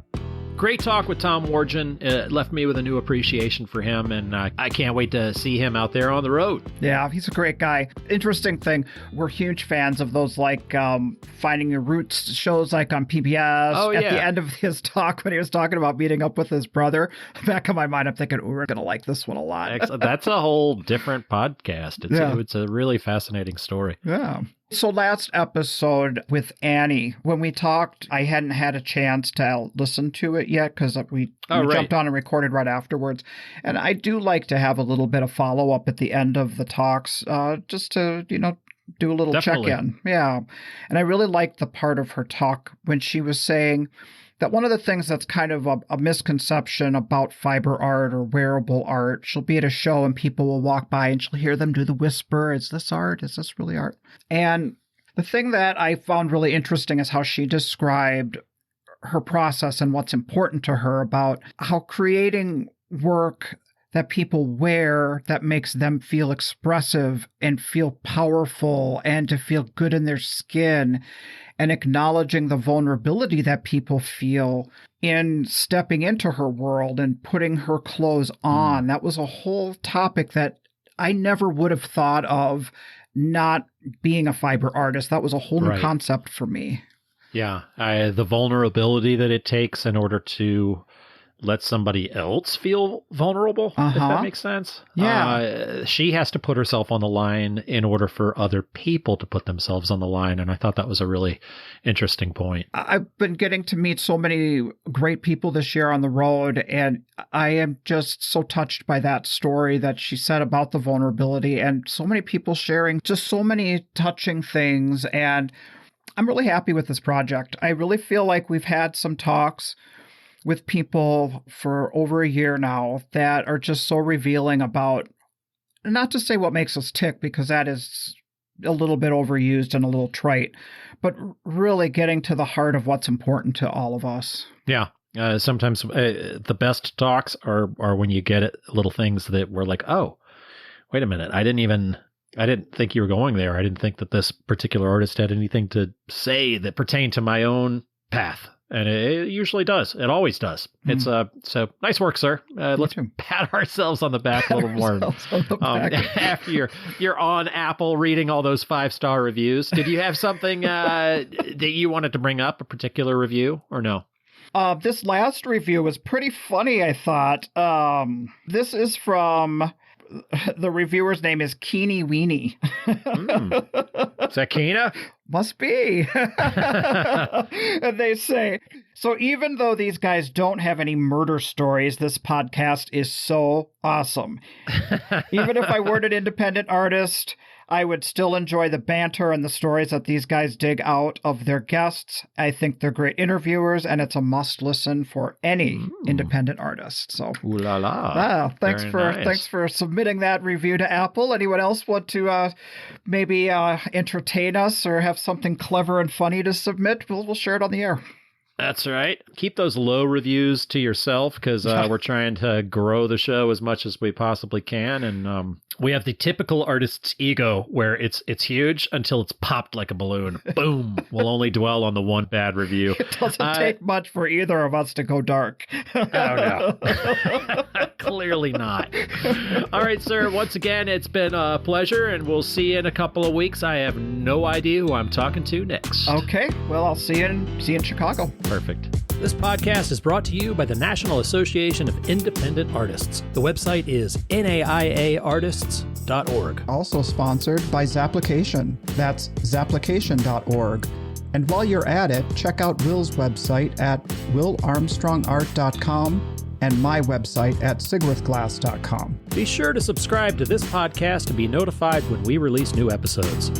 Great talk with Tom Wargin. It left me with a new appreciation for him, and I can't wait to see him out there on the road. Yeah, he's a great guy. Interesting thing, we're huge fans of those Finding Your Roots shows like on PBS. Oh, yeah. At the end of his talk, when he was talking about meeting up with his brother, back in my mind, I'm thinking, we're going to like this one a lot. That's a whole different podcast. It's a really fascinating story. Yeah. So last episode with Annie, when we talked, I hadn't had a chance to listen to it yet because we jumped on and recorded right afterwards. And I do like to have a little bit of follow-up at the end of the talks just to, do a little check-in. Yeah. And I really liked the part of her talk when she was saying that one of the things that's kind of a misconception about fiber art or wearable art, she'll be at a show and people will walk by and she'll hear them do the whisper, is this art? Is this really art? And the thing that I found really interesting is how she described her process and what's important to her about how creating work that people wear that makes them feel expressive and feel powerful and to feel good in their skin, and acknowledging the vulnerability that people feel in stepping into her world and putting her clothes on. That was a whole topic that I never would have thought of not being a fiber artist. That was a whole new concept for me. Yeah. The vulnerability that it takes in order to let somebody else feel vulnerable, if that makes sense. Yeah. She has to put herself on the line in order for other people to put themselves on the line. And I thought that was a really interesting point. I've been getting to meet so many great people this year on the road, and I am just so touched by that story that she said about the vulnerability and so many people sharing just so many touching things. And I'm really happy with this project. I really feel like we've had some talks with people for over a year now that are just so revealing about, not to say what makes us tick, because that is a little bit overused and a little trite, but really getting to the heart of what's important to all of us. Yeah. Sometimes the best talks are when you get it, little things that we're like, oh, wait a minute. I didn't think you were going there. I didn't think that this particular artist had anything to say that pertained to my own path. And it usually does. It always does. It's so nice work, sir. Let's pat ourselves on the back a little more. After you're on Apple reading all those 5-star reviews, did you have something that you wanted to bring up, a particular review, or no? This last review was pretty funny, I thought. This is from... The reviewer's name is Keeny Weenie. Is that Keena? Must be. And they say, so even though these guys don't have any murder stories, this podcast is so awesome. Even if I weren't an independent artist, I would still enjoy the banter and the stories that these guys dig out of their guests. I think they're great interviewers, and it's a must listen for any independent artist. So, ooh la la! Thanks for submitting that review to Apple. Anyone else want to maybe entertain us or have something clever and funny to submit? We'll share it on the air. That's right. Keep those low reviews to yourself, because we're trying to grow the show as much as we possibly can. And we have the typical artist's ego where it's huge until it's popped like a balloon. Boom. We'll only dwell on the one bad review. It doesn't take much for either of us to go dark. Oh, no. Clearly not. All right, sir. Once again, it's been a pleasure, and we'll see you in a couple of weeks. I have no idea who I'm talking to next. Okay. Well, I'll see you in Chicago. Perfect. This podcast is brought to you by the National Association of Independent Artists. The website is naiaartists.org. Also sponsored by Zapplication. That's zapplication.org. And while you're at it, check out Will's website at willarmstrongart.com and my website at sigwithglass.com. Be sure to subscribe to this podcast to be notified when we release new episodes.